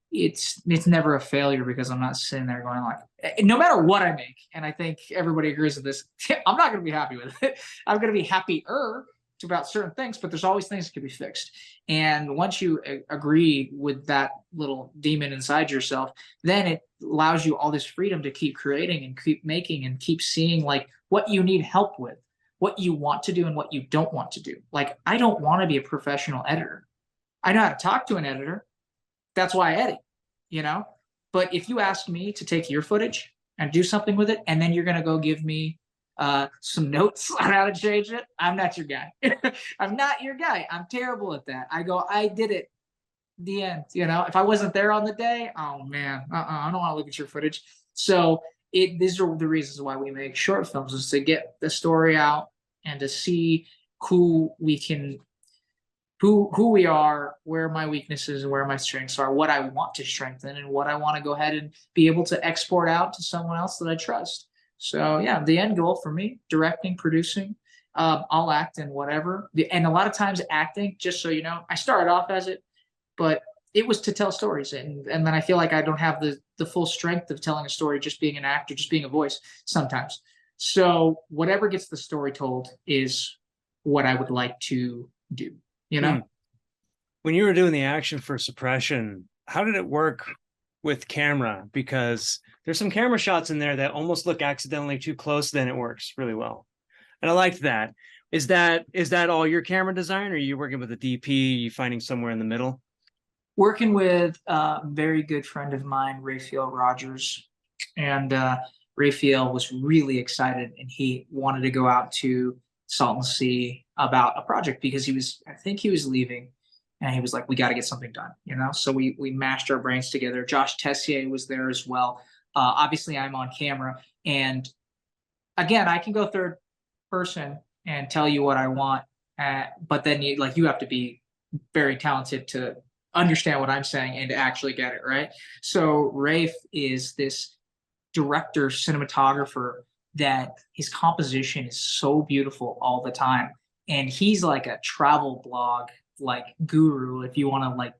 it's never a failure because I'm not sitting there going like, no matter what I make, and I think everybody agrees with this, I'm not going to be happy with it. I'm going to be happier about certain things, but there's always things that can be fixed. And once you agree with that little demon inside yourself, then it allows you all this freedom to keep creating and keep making and keep seeing like what you need help with, what you want to do and what you don't want to do. Like, I don't want to be a professional editor. I know how to talk to an editor. That's why I edit, you know? But if you ask me to take your footage and do something with it, and then you're going to go give me some notes on how to change it, I'm not your guy. I'm not your guy. I'm terrible at that. I did it. The end. You know, if I wasn't there on the day, oh man, I don't want to look at your footage. So these are the reasons why we make short films, is to get the story out and to see who we can, who we are, where my weaknesses and where my strengths are, what I want to strengthen and what I want to go ahead and be able to export out to someone else that I trust. So yeah, the end goal for me, directing, producing, I'll act in whatever. And a lot of times acting, just so you know, I started off as it, but it was to tell stories. And then I feel like I don't have the full strength of telling a story, just being an actor, just being a voice sometimes. So whatever gets the story told is what I would like to do, you know? When you were doing the action for Suppression, how did it work with camera? Because there's some camera shots in there that almost look accidentally too close, then it works really well. And I liked that. Is that all your camera design, or are you working with a DP, you finding somewhere in the middle? Working with a very good friend of mine, Raphael Rogers. And Raphael was really excited, and he wanted to go out to Salton Sea about a project because I think he was leaving. And he was like, we got to get something done, you know? So we mashed our brains together. Josh Tessier was there as well. Obviously, I'm on camera. And again, I can go third person and tell you what I want. But then you have to be very talented to understand what I'm saying and to actually get it, right? So Rafe is this director, cinematographer that his composition is so beautiful all the time. And he's like a travel blog like guru. If you want to, like,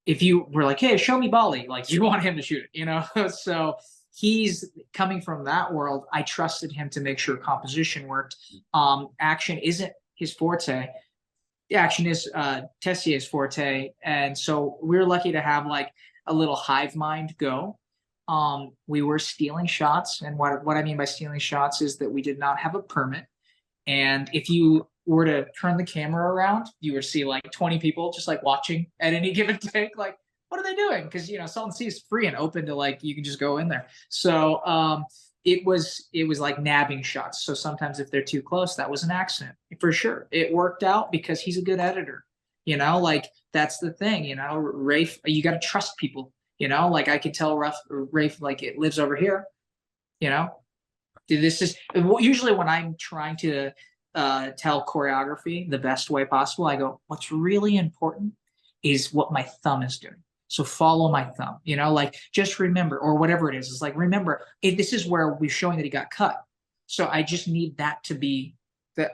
if you were like, hey, show me Bali, like, you want him to shoot it, you know? So he's coming from that world. I trusted him to make sure composition worked. Action isn't his forte. Action is Tessier's forte. And so we're lucky to have like a little hive mind go. We were stealing shots. And what I mean by stealing shots is that we did not have a permit. And if you were to turn the camera around, you would see like 20 people just like watching at any given take. Like, what are they doing? Because, you know, Salton Sea is free and open to, like, you can just go in there. So it was like nabbing shots. So sometimes if they're too close, that was an accident for sure. It worked out because he's a good editor. You know, like, that's the thing, you know, Rafe, you got to trust people, you know, like I could tell Rafe, like, it lives over here, you know. This is usually when I'm trying to tell choreography the best way possible, I go, what's really important is what my thumb is doing. So follow my thumb, you know, like just remember, or whatever it is. It's like, remember, this is where we're showing that he got cut. So I just need that to be the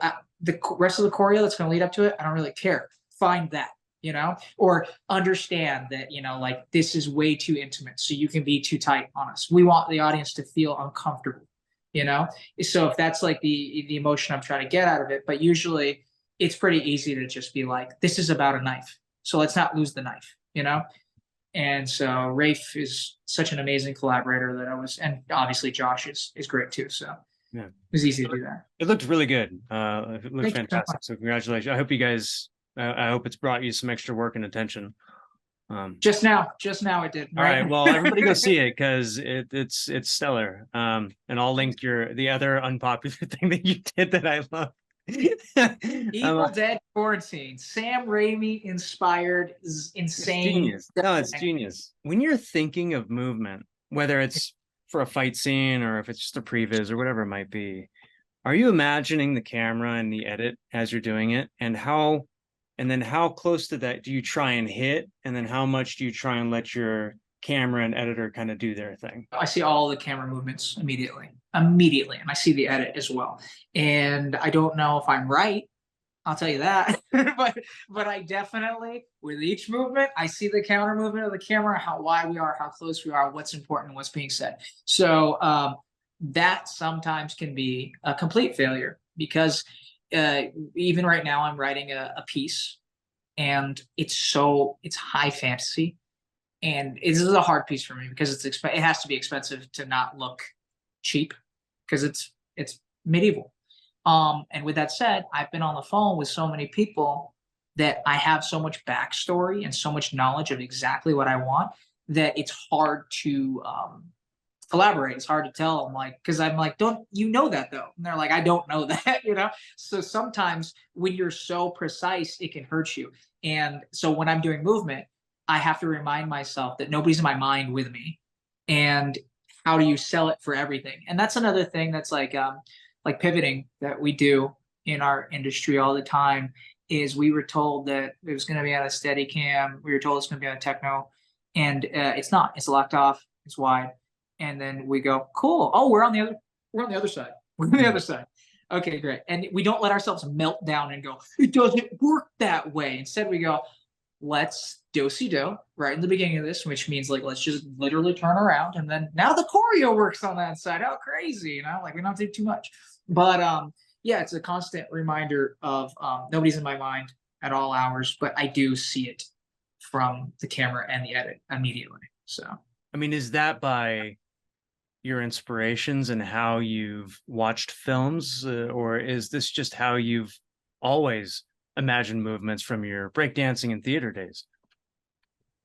rest of the choreo that's going to lead up to it. I don't really care. Find that, you know, or understand that, you know, like this is way too intimate. So you can be too tight on us. We want the audience to feel uncomfortable, you know? So if that's like the emotion I'm trying to get out of it, but usually it's pretty easy to just be like, this is about a knife. So let's not lose the knife, you know? And so Rafe is such an amazing collaborator that and obviously Josh is great too. So Yeah, it was easy to do that. it looked really good. It looked Thank you so fantastic. much. So congratulations. I hope you guys, I hope it's brought you some extra work and attention. Just now it did. All right. Well, everybody go see it because it's stellar. And I'll link the other unpopular thing that you did that I love. Evil Dead Quarantine, Sam Raimi inspired, insane. Genius. No, it's genius. When you're thinking of movement, whether it's for a fight scene or if it's just a previs or whatever it might be, are you imagining the camera and the edit as you're doing it, and then how close to that do you try and hit, and then how much do you try and let your camera and editor kind of do their thing? I see all the camera movements immediately, and I see the edit as well. And I don't know if I'm right, I'll tell you that, but I definitely, with each movement, I see the counter movement of the camera, how wide we are, how close we are, what's important, what's being said. So that sometimes can be a complete failure because even right now I'm writing a piece, and it's high fantasy, and this is a hard piece for me because it has to be expensive to not look cheap because it's medieval. And with that said, I've been on the phone with so many people that I have so much backstory and so much knowledge of exactly what I want that it's hard to collaborate. It's hard to tell them, like, because I'm like, don't you know that though? And they're like, I don't know that, you know? So sometimes when you're so precise, it can hurt you. And so when I'm doing movement, I have to remind myself that nobody's in my mind with me. And how do you sell it for everything? And that's another thing that's like pivoting that we do in our industry all the time is we were told that it was going to be on a steady cam. We were told it's going to be on a techno, and it's not. It's locked off. It's wide. And then we go, cool. Oh, we're on the other side. We're on the other side. Okay, great. And we don't let ourselves melt down and go, it doesn't work that way. Instead, we go, let's do-si-do right in the beginning of this, which means like, let's just literally turn around. And then now the choreo works on that side. How crazy, you know, like we don't have to do too much. But yeah, it's a constant reminder of nobody's in my mind at all hours, but I do see it from the camera and the edit immediately. So, I mean, is that by your inspirations and how you've watched films, or is this just how you've always imagined movements from your breakdancing and theater days?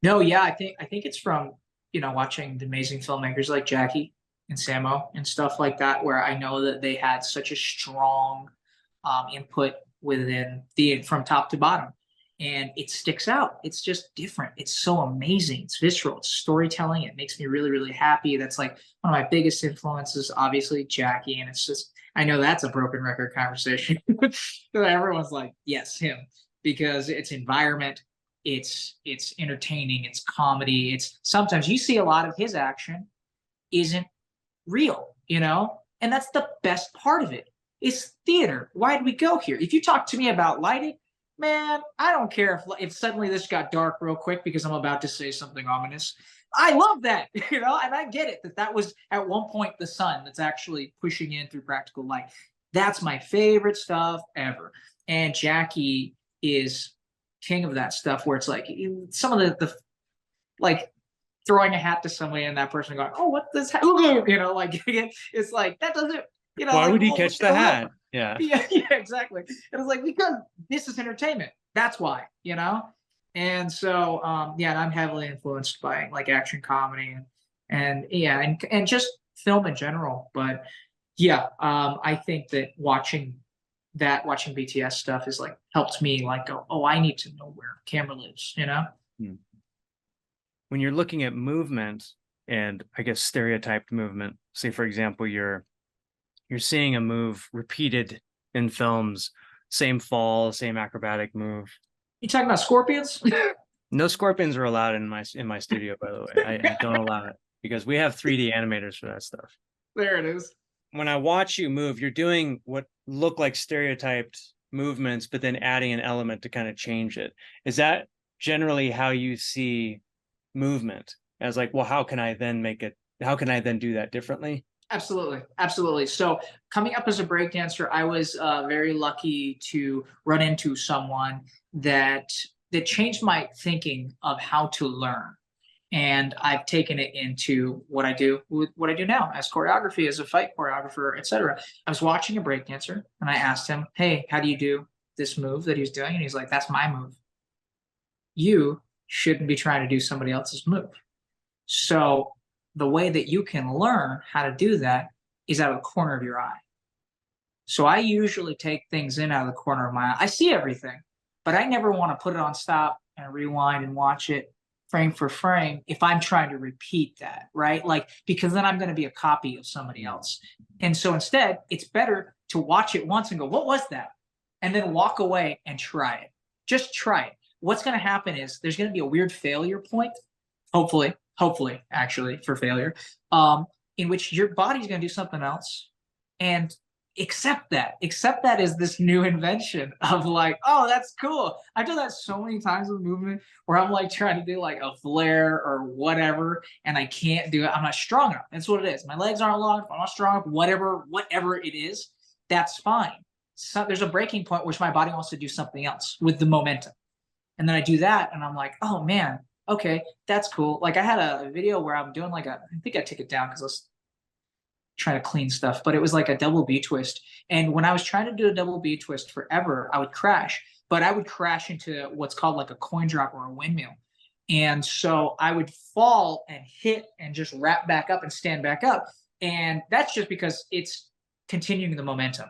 No, yeah, I think it's from, you know, watching the amazing filmmakers like Jackie and Samo and stuff like that, where I know that they had such a strong input within from top to bottom, and it sticks out. It's just different. It's so amazing. It's visceral. It's storytelling. It makes me really, really happy. That's like one of my biggest influences, obviously Jackie, and it's just, I know that's a broken record conversation. Everyone's like, yes, him, because it's environment, it's entertaining, it's comedy. It's sometimes you see a lot of his action isn't real, you know, and that's the best part of it. It's theater. Why did we go here? If you talk to me about lighting, man, I don't care if suddenly this got dark real quick because I'm about to say something ominous. I love that, you know, and I get it that was at one point the sun that's actually pushing in through practical light. That's my favorite stuff ever. And Jackie is king of that stuff where it's like some of the like throwing a hat to somebody and that person going, oh, what this hat? You know, like it's like that doesn't, you know. Why like, would he catch the hat? Yeah. Yeah, exactly. And it's like, because this is entertainment. That's why, you know? And so yeah, and I'm heavily influenced by like action comedy and yeah, and just film in general. But yeah, I think that watching BTS stuff is like helped me like go, oh, I need to know where camera lives, you know? When you're looking at movement and I guess stereotyped movement, say for example, you're seeing a move repeated in films, same fall, same acrobatic move. You talking about scorpions? No scorpions are allowed in my studio, by the way. I don't allow it because we have 3D animators for that stuff. There it is. When I watch you move, you're doing what look like stereotyped movements, but then adding an element to kind of change it. Is that generally how you see movement? As like, well, how can I then do that differently? Absolutely, absolutely. So coming up as a breakdancer, I was very lucky to run into someone that changed my thinking of how to learn, and I've taken it into what I do with what I do now as choreography, as a fight choreographer, etc. I was watching a breakdancer, and I asked him, "Hey, how do you do this move that he's doing?" And he's like, "That's my move. You shouldn't be trying to do somebody else's move." So the way that you can learn how to do that is out of the corner of your eye. So I usually take things in out of the corner of my eye. I see everything, but I never want to put it on stop and rewind and watch it frame for frame if I'm trying to repeat that, right? Like, because then I'm going to be a copy of somebody else. And so instead, it's better to watch it once and go, what was that? And then walk away and try it. Just try it. What's going to happen is there's going to be a weird failure point, hopefully actually for failure, in which your body's going to do something else, and accept that as this new invention of like, oh, that's cool. I've done that so many times with movement where I'm like trying to do like a flare or whatever, and I can't do it. I'm not strong enough. That's what it is. My legs aren't long enough. I'm not strong enough. Whatever it is, that's fine. So there's a breaking point which my body wants to do something else with the momentum, and then I do that, and I'm like, oh man, okay, that's cool. Like I had a video where I'm doing like I think I took it down because I was trying to clean stuff, but it was like a double B twist. And when I was trying to do a double B twist forever, I would crash, but I would crash into what's called like a coin drop or a windmill. And so I would fall and hit and just wrap back up and stand back up. And that's just because it's continuing the momentum.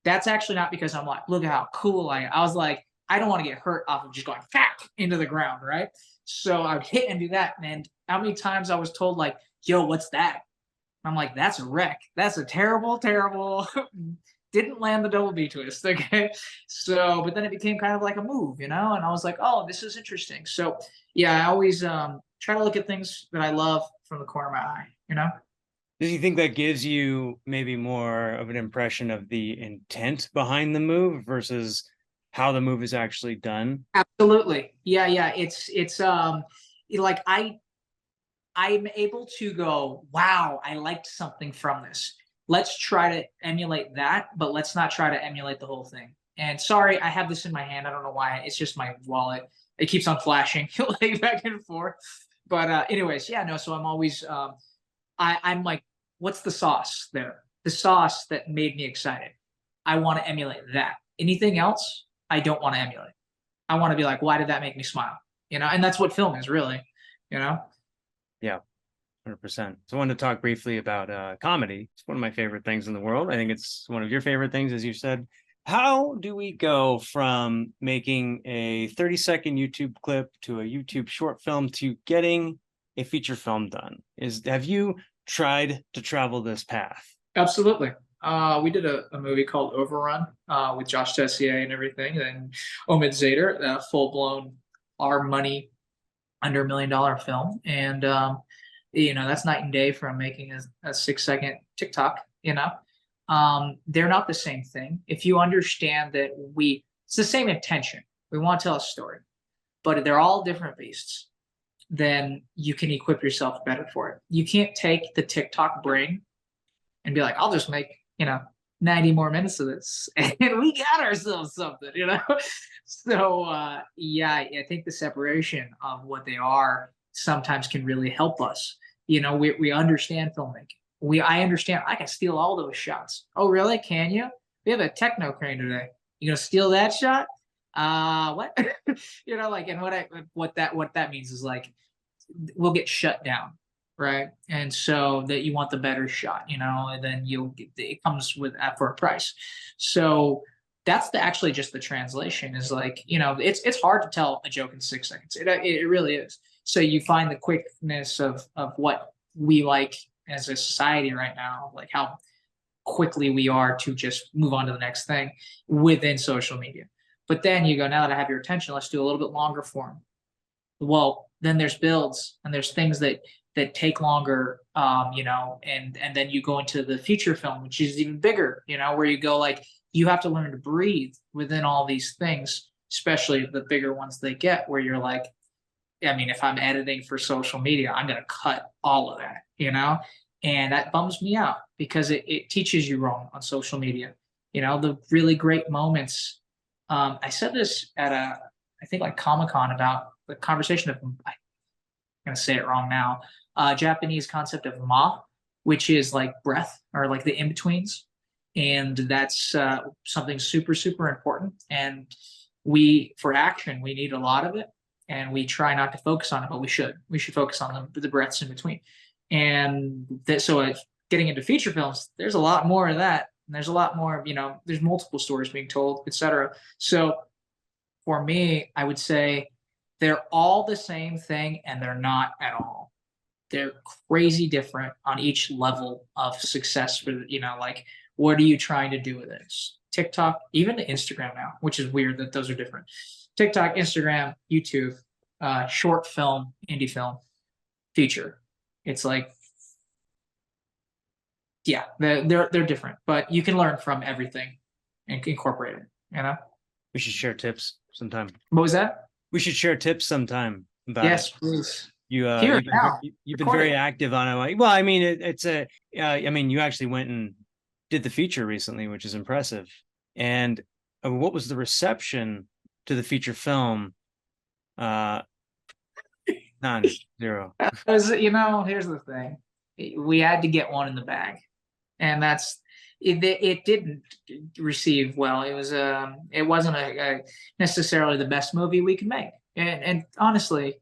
That's actually not because I'm like, look at how cool I am. I was like, I don't want to get hurt off of just going fat into the ground, right? So I would hit and do that. And how many times I was told like, yo, what's that? I'm like, that's a wreck. That's a terrible, didn't land the double B twist. Okay. So, but then it became kind of like a move, And I was like, oh, this is interesting. So yeah, I always try to look at things that I love from the corner of my eye, Do you think that gives you maybe more of an impression of the intent behind the move versus how the move is actually done? Absolutely. Yeah. It's like I'm able to go, wow, I liked something from this. Let's try to emulate that, but let's not try to emulate the whole thing. And sorry, I have this in my hand. I don't know why. It's just my wallet. It keeps on flashing like back and forth. But anyways, yeah, no. So I'm always I'm like, what's the sauce there? The sauce that made me excited. I want to emulate that. Anything else, I don't want to emulate. I want to be like, why did that make me smile? And that's what film is really, you know? Yeah, 100%. So I wanted to talk briefly about comedy. It's one of my favorite things in the world. I think it's one of your favorite things, as you said. How do we go from making a 30-second YouTube clip to a YouTube short film to getting a feature film done? Have you tried to travel this path? Absolutely. We did a movie called Overrun with Josh Tessier and everything, and Omid Zader, a full-blown our money under $1 million film. And that's night and day from making a 6-second TikTok. They're not the same thing. If you understand that it's the same intention. We want to tell a story, but they're all different beasts. Then you can equip yourself better for it. You can't take the TikTok brain and be like, I'll just make 90 more minutes of this, and we got ourselves something. So yeah, I think the separation of what they are sometimes can really help us. We understand filmmaking. I understand I can steal all those shots. Oh, really? Can you? We have a techno crane today. You gonna steal that shot? What? And what that means is like we'll get shut down, right? And so that you want the better shot, and then it comes with for a price. So that's actually just the translation is like, it's hard to tell a joke in 6 seconds. It really is. So you find the quickness of what we like as a society right now, like how quickly we are to just move on to the next thing within social media. But then you go, now that I have your attention, let's do a little bit longer form. Well, then there's builds and there's things that take longer, and then you go into the feature film, which is even bigger, where you go like you have to learn to breathe within all these things, especially the bigger ones they get, where you're like, I mean, if I'm editing for social media, I'm going to cut all of that, and that bums me out because it teaches you wrong on social media. The really great moments. I said this at I think like Comic-Con about the conversation of, I'm going to say it wrong now, Japanese concept of ma, which is like breath or like the in-betweens. And that's something super, super important. And for action, we need a lot of it. And we try not to focus on it, but we should. We should focus on the breaths in between. And getting into feature films, there's a lot more of that. And there's a lot more, there's multiple stories being told, etc. So for me, I would say they're all the same thing and they're not at all. They're crazy different on each level of success for, like, what are you trying to do with this? TikTok, even to Instagram now, which is weird that those are different. TikTok, Instagram, YouTube, short film, indie film, feature. It's like, yeah, they're different, but you can learn from everything and incorporate it. We should share tips sometime. What was that? We should share tips sometime about yes, it. please. You've been very active on it. Well, I mean, I mean, you actually went and did the feature recently, which is impressive. And what was the reception to the feature film? None, zero. Here's the thing. We had to get one in the bag. And that's it didn't receive well. It wasn't necessarily the best movie we could make. And honestly,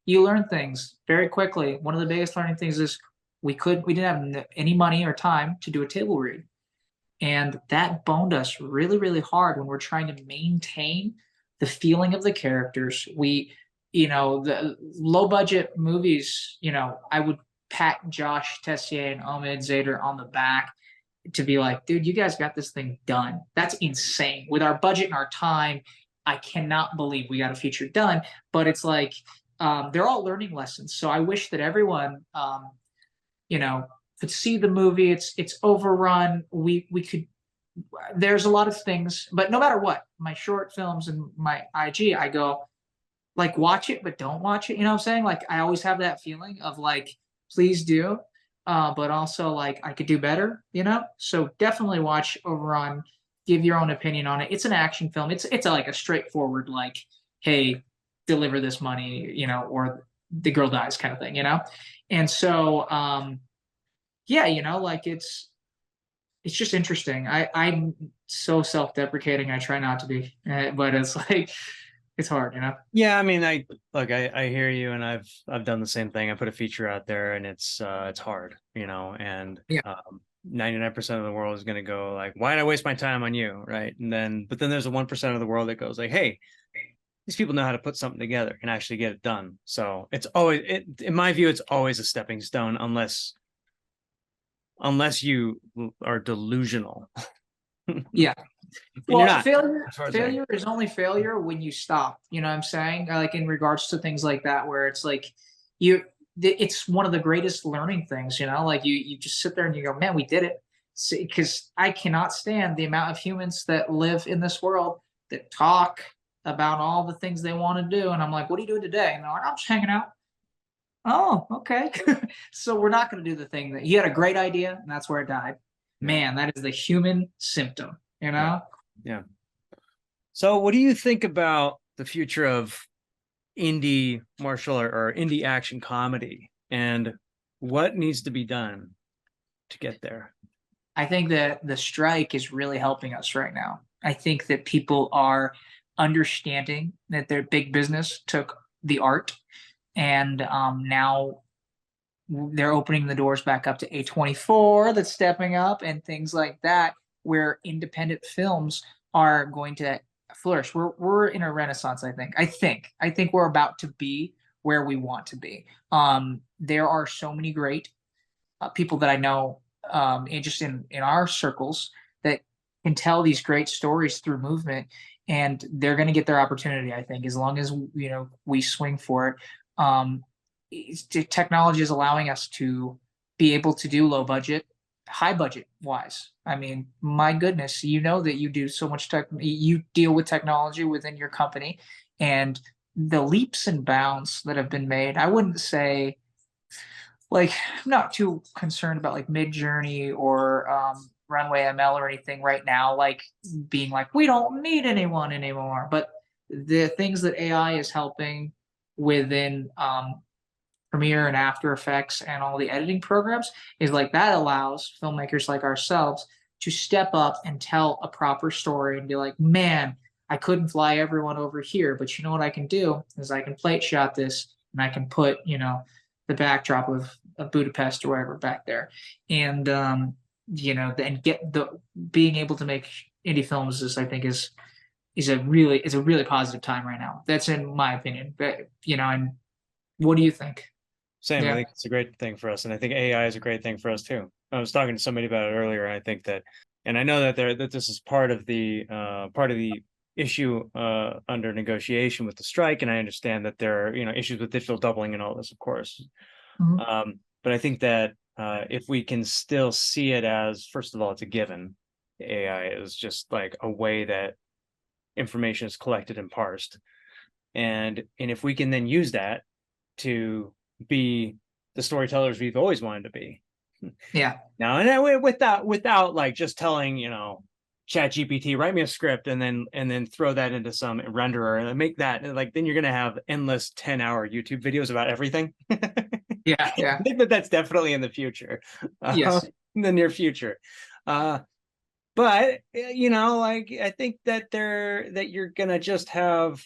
you learn things very quickly. One of the biggest learning things is we didn't have any money or time to do a table read. And that boned us really, really hard when we're trying to maintain the feeling of the characters. The low budget movies, I would pat Josh Tessier and Omid Zader on the back to be like, dude, you guys got this thing done. That's insane. With our budget and our time, I cannot believe we got a feature done. But it's like, they're all learning lessons. So I wish that everyone, could see the movie. It's overrun. We could. There's a lot of things, but no matter what, my short films and my IG, I go like, watch it, but don't watch it. You know what I'm saying? Like, I always have that feeling of like, please do, but also like I could do better. So definitely watch Overrun. Give your own opinion on it. It's an action film. It's like a straightforward like, hey, deliver this money, or the girl dies kind of thing, And so, like it's just interesting. I'm so self-deprecating. I try not to be, but it's like, it's hard, Yeah, I mean, I hear you, and I've done the same thing. I put a feature out there, and it's hard, and 99% of the world is going to go like, why did I waste my time on you, right? But then there's a 1% of the world that goes like, hey, these people know how to put something together and actually get it done. So it's always, in my view, it's always a stepping stone, unless you are delusional. Yeah. Well, failure is only failure when you stop. You know what I'm saying? Like in regards to things like that, where it's like it's one of the greatest learning things, like you just sit there and you go, man, we did it. Because I cannot stand the amount of humans that live in this world that talk about all the things they want to do. And I'm like, what are you doing today? And they're like, I'm just hanging out. Oh, okay. So we're not going to do the thing that you had a great idea and that's where it died. Man, that is the human symptom, Yeah. So what do you think about the future of indie martial or indie action comedy, and what needs to be done to get there? I think that the strike is really helping us right now. I think that people are understanding that their big business took the art, and now they're opening the doors back up to A24 that's stepping up and things like that, where independent films are going to flourish. We're in a renaissance, I think. I think we're about to be where we want to be. There are so many great people that I know just in our circles that can tell these great stories through movement. and they're going to get their opportunity, I think, as long as we swing for it. Um, Technology is allowing us to be able to do low budget, high budget wise. I mean, my goodness, that you do so much you deal with technology within your company, and the leaps and bounds that have been made. I wouldn't say, like, I'm not too concerned about like Mid Journey or Runway ML or anything right now, like being like, we don't need anyone anymore. But the things that AI is helping within Premiere and After Effects and all the editing programs is like that allows filmmakers like ourselves to step up and tell a proper story and be like, man, I couldn't fly everyone over here, but you know what I can do is I can plate shot this and I can put, the backdrop of Budapest or whatever back there. And, and get the being able to make indie films is, I think, is a really positive time right now. That's in my opinion. But, and what do you think? Same. I Yeah. think it's a great thing for us, and I think AI is a great thing for us too. I was talking to somebody about it earlier, and I think that, and I know that this is part of the issue under negotiation with the strike, and I understand that there are issues with digital doubling and all this, of course. Mhm. But I think that if we can still see it as, first of all, it's a given. AI is just like a way that information is collected and parsed, and if we can then use that to be the storytellers we've always wanted to be. Yeah. Now, and without like just telling Chat GPT, write me a script and then throw that into some renderer and make that, like, then you're gonna have endless 10-hour YouTube videos about everything. Yeah. Yeah. I think that's definitely in the future, Yes. in the near future. But like, I think that you're gonna just have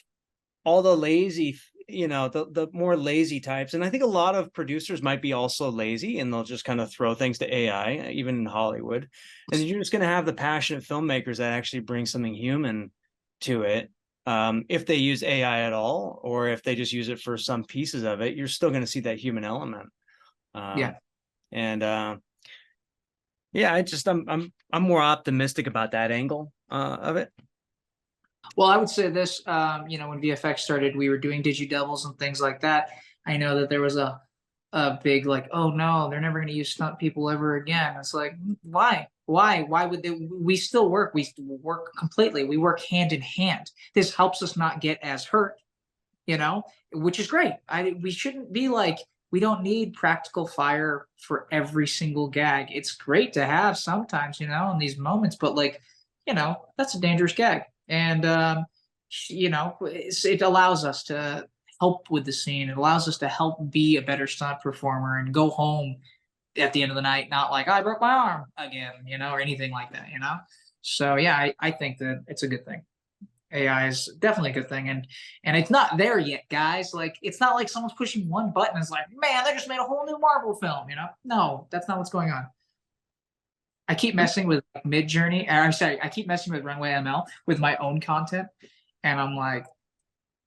all the lazy, the more lazy types. And I think a lot of producers might be also lazy and they'll just kind of throw things to AI, even in Hollywood. And then you're just going to have the passionate filmmakers that actually bring something human to it. If they use AI at all, or if they just use it for some pieces of it, you're still going to see that human element. Yeah. And yeah, I'm more optimistic about that angle of it. Well, I would say this, when VFX started, we were doing digi doubles and things like that. I know that there was a big like, oh no, they're never going to use stunt people ever again. It's like, why? Why would they? We still work. We work completely. We work hand in hand. This helps us not get as hurt, which is great. We shouldn't be like, we don't need practical fire for every single gag. It's great to have sometimes, in these moments, but like, that's a dangerous gag. And it allows us to help with the scene. It allows us to help be a better stunt performer and go home at the end of the night not like, I broke my arm again, or anything like that. So yeah, I think that it's a good thing. AI is definitely a good thing, and it's not there yet, guys. Like, it's not like someone's pushing one button and it's like, man, they just made a whole new Marvel film. No, that's not what's going on. I keep messing with Mid Journey. I'm sorry, I keep messing with Runway ML with my own content, and I'm like,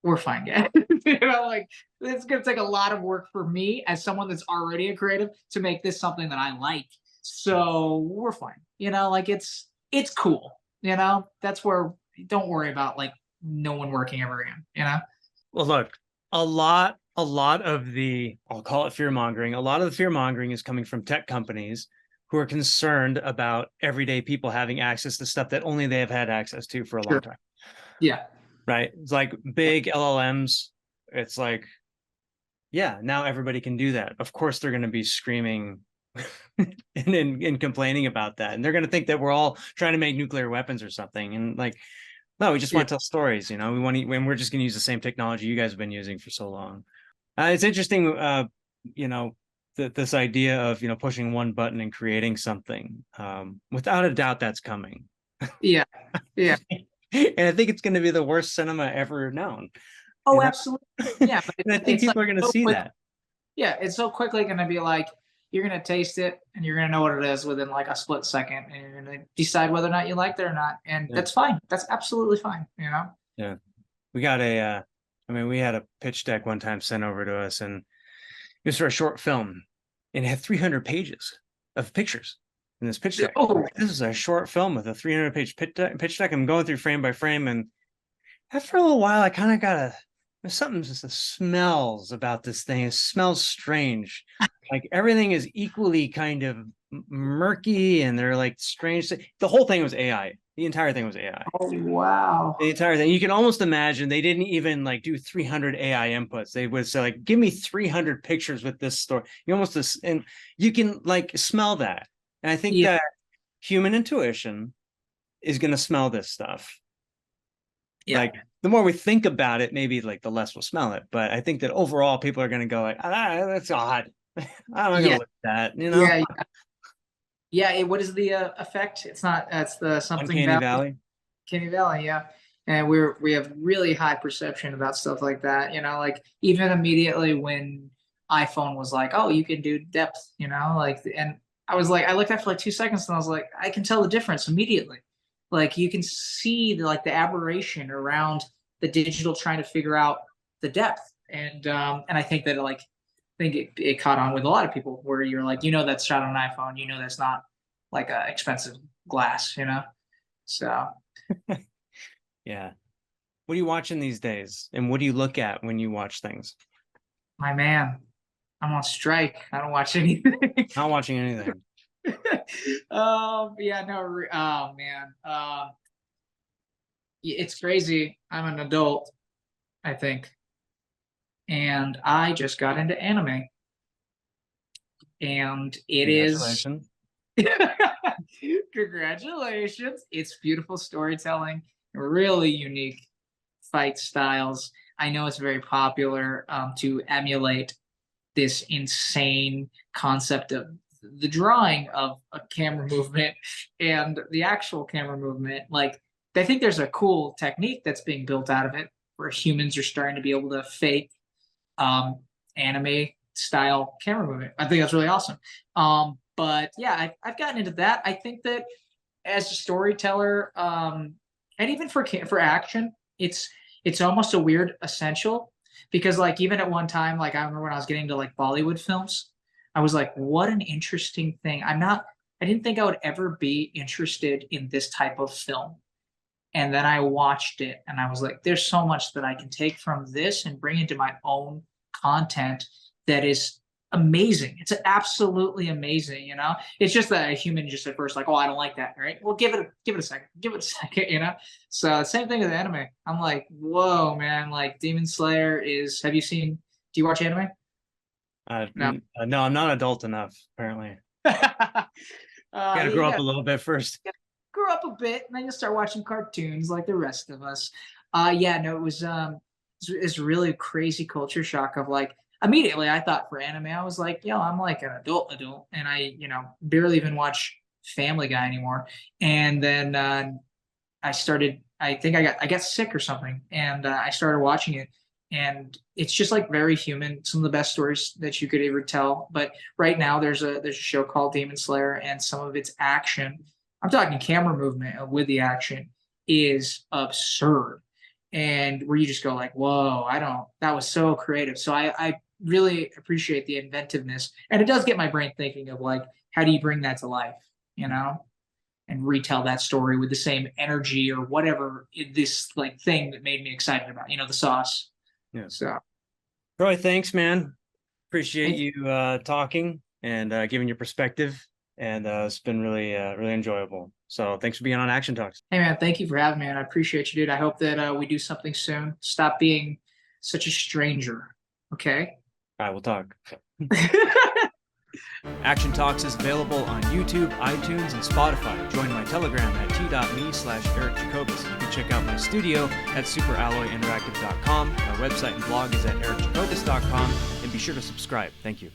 we're fine, guys. Like, it's gonna take a lot of work for me as someone that's already a creative to make this something that I like. So we're fine. Like, it's cool. That's where, don't worry about like no one working ever again. Well, look, a lot of the, I'll call it fear mongering. A lot of the fear mongering is coming from tech companies who are concerned about everyday people having access to stuff that only they have had access to for a long time. Yeah. Right. It's like big LLMs. It's like, yeah, now everybody can do that. Of course, they're going to be screaming and complaining about that. And they're going to think that we're all trying to make nuclear weapons or something. And like, no, we just want to tell stories. We want to, and we're just going to use the same technology you guys have been using for so long. It's interesting, this idea of, pushing one button and creating something. Without a doubt, that's coming. Yeah. Yeah. And I think it's going to be the worst cinema ever known. Oh, absolutely. Yeah. But and I think people are going to see that. Yeah. It's so quickly going to be like, you're going to taste it and you're going to know what it is within like a split second, and you're going to decide whether or not you liked it or not. And that's fine. That's absolutely fine. Yeah. We got we had a pitch deck one time sent over to us, and it was for a short film, and it had 300 pages of pictures in this pitch deck. Oh. This is a short film with a 300-page pitch deck. I'm going through frame by frame, and after a little while, I kind of there's something just smells about this thing. It smells strange. Like everything is equally kind of murky and they're like strange. The whole thing was AI. The entire thing was AI. Oh, wow. The entire thing. You can almost imagine they didn't even like do 300 AI inputs. They would say like, give me 300 pictures with this story. You almost, and you can like smell that. And I think that human intuition is going to smell this stuff. Yeah. Like the more we think about it, maybe like the less we'll smell it. But I think that overall people are going to go like, that's odd. I'm not going to look at that, you know? Yeah. What is the effect? It's not, that's the something Uncanny Valley. Uncanny Valley, yeah. And we have really high perception about stuff like that, you know, like even immediately when iPhone was like, oh, you can do depth, you know, like, and I was like, I looked at it for like 2 seconds and I was like, I can tell the difference immediately. Like you can see the aberration around the digital trying to figure out the depth. And I think that it caught on with a lot of people where you're like, you know, that's shot on an iPhone, you know, that's not like a expensive glass, you know? So yeah. What are you watching these days? And what do you look at when you watch things? my man, I'm on strike. I don't watch anything. Not watching anything. Yeah, no, oh man. It's crazy. I'm an adult, I think. And I just got into anime. And it is congratulations. It's beautiful storytelling, really unique fight styles. I know it's very popular to emulate this insane concept of the drawing of a camera movement and the actual camera movement. Like, I think there's a cool technique that's being built out of it where humans are starting to be able to fake anime style camera movement. I think that's really awesome. But yeah, I've gotten into that. I think that as a storyteller, and even for action, it's almost a weird essential because like even at one time, like I remember when I was getting to like Bollywood films, I was like, what an interesting thing. I didn't think I would ever be interested in this type of film. And then I watched it and I was like, there's so much that I can take from this and bring into my own content that is amazing. It's absolutely amazing, you know? It's just that a human just at first like, oh, I don't like that, right? Well, give it a second. Give it a second, you know? So same thing with anime. I'm like, whoa, man, like Demon Slayer do you watch anime? No, I'm not adult enough, apparently. Gotta grow up a little bit first. Grow up a bit, and then you'll start watching cartoons like the rest of us. It was really crazy culture shock of like immediately I thought for anime, I was like, yo, I'm like an adult, and I, you know, barely even watch Family Guy anymore. And then I think I got sick or something, and I started watching it, and it's just like very human. Some of the best stories that you could ever tell. But right now there's a show called Demon Slayer, and some of its action, I'm talking camera movement with the action, is absurd. And where you just go like, whoa, that was so creative. So I really appreciate the inventiveness. And it does get my brain thinking of like, how do you bring that to life, you know? And retell that story with the same energy or whatever this like thing that made me excited about, you know, the sauce. Yeah. So Troy, thanks, man. Appreciate you talking and giving your perspective. And it's been really enjoyable. So thanks for being on Action Talks. Hey, man, thank you for having me, and I appreciate you, dude. I hope that we do something soon. Stop being such a stranger, okay? All right, we'll talk. Action Talks is available on YouTube, iTunes, and Spotify. Join my Telegram at t.me/Eric Jacobus. You can check out my studio at superalloyinteractive.com. My website and blog is at ericjacobus.com. And be sure to subscribe. Thank you.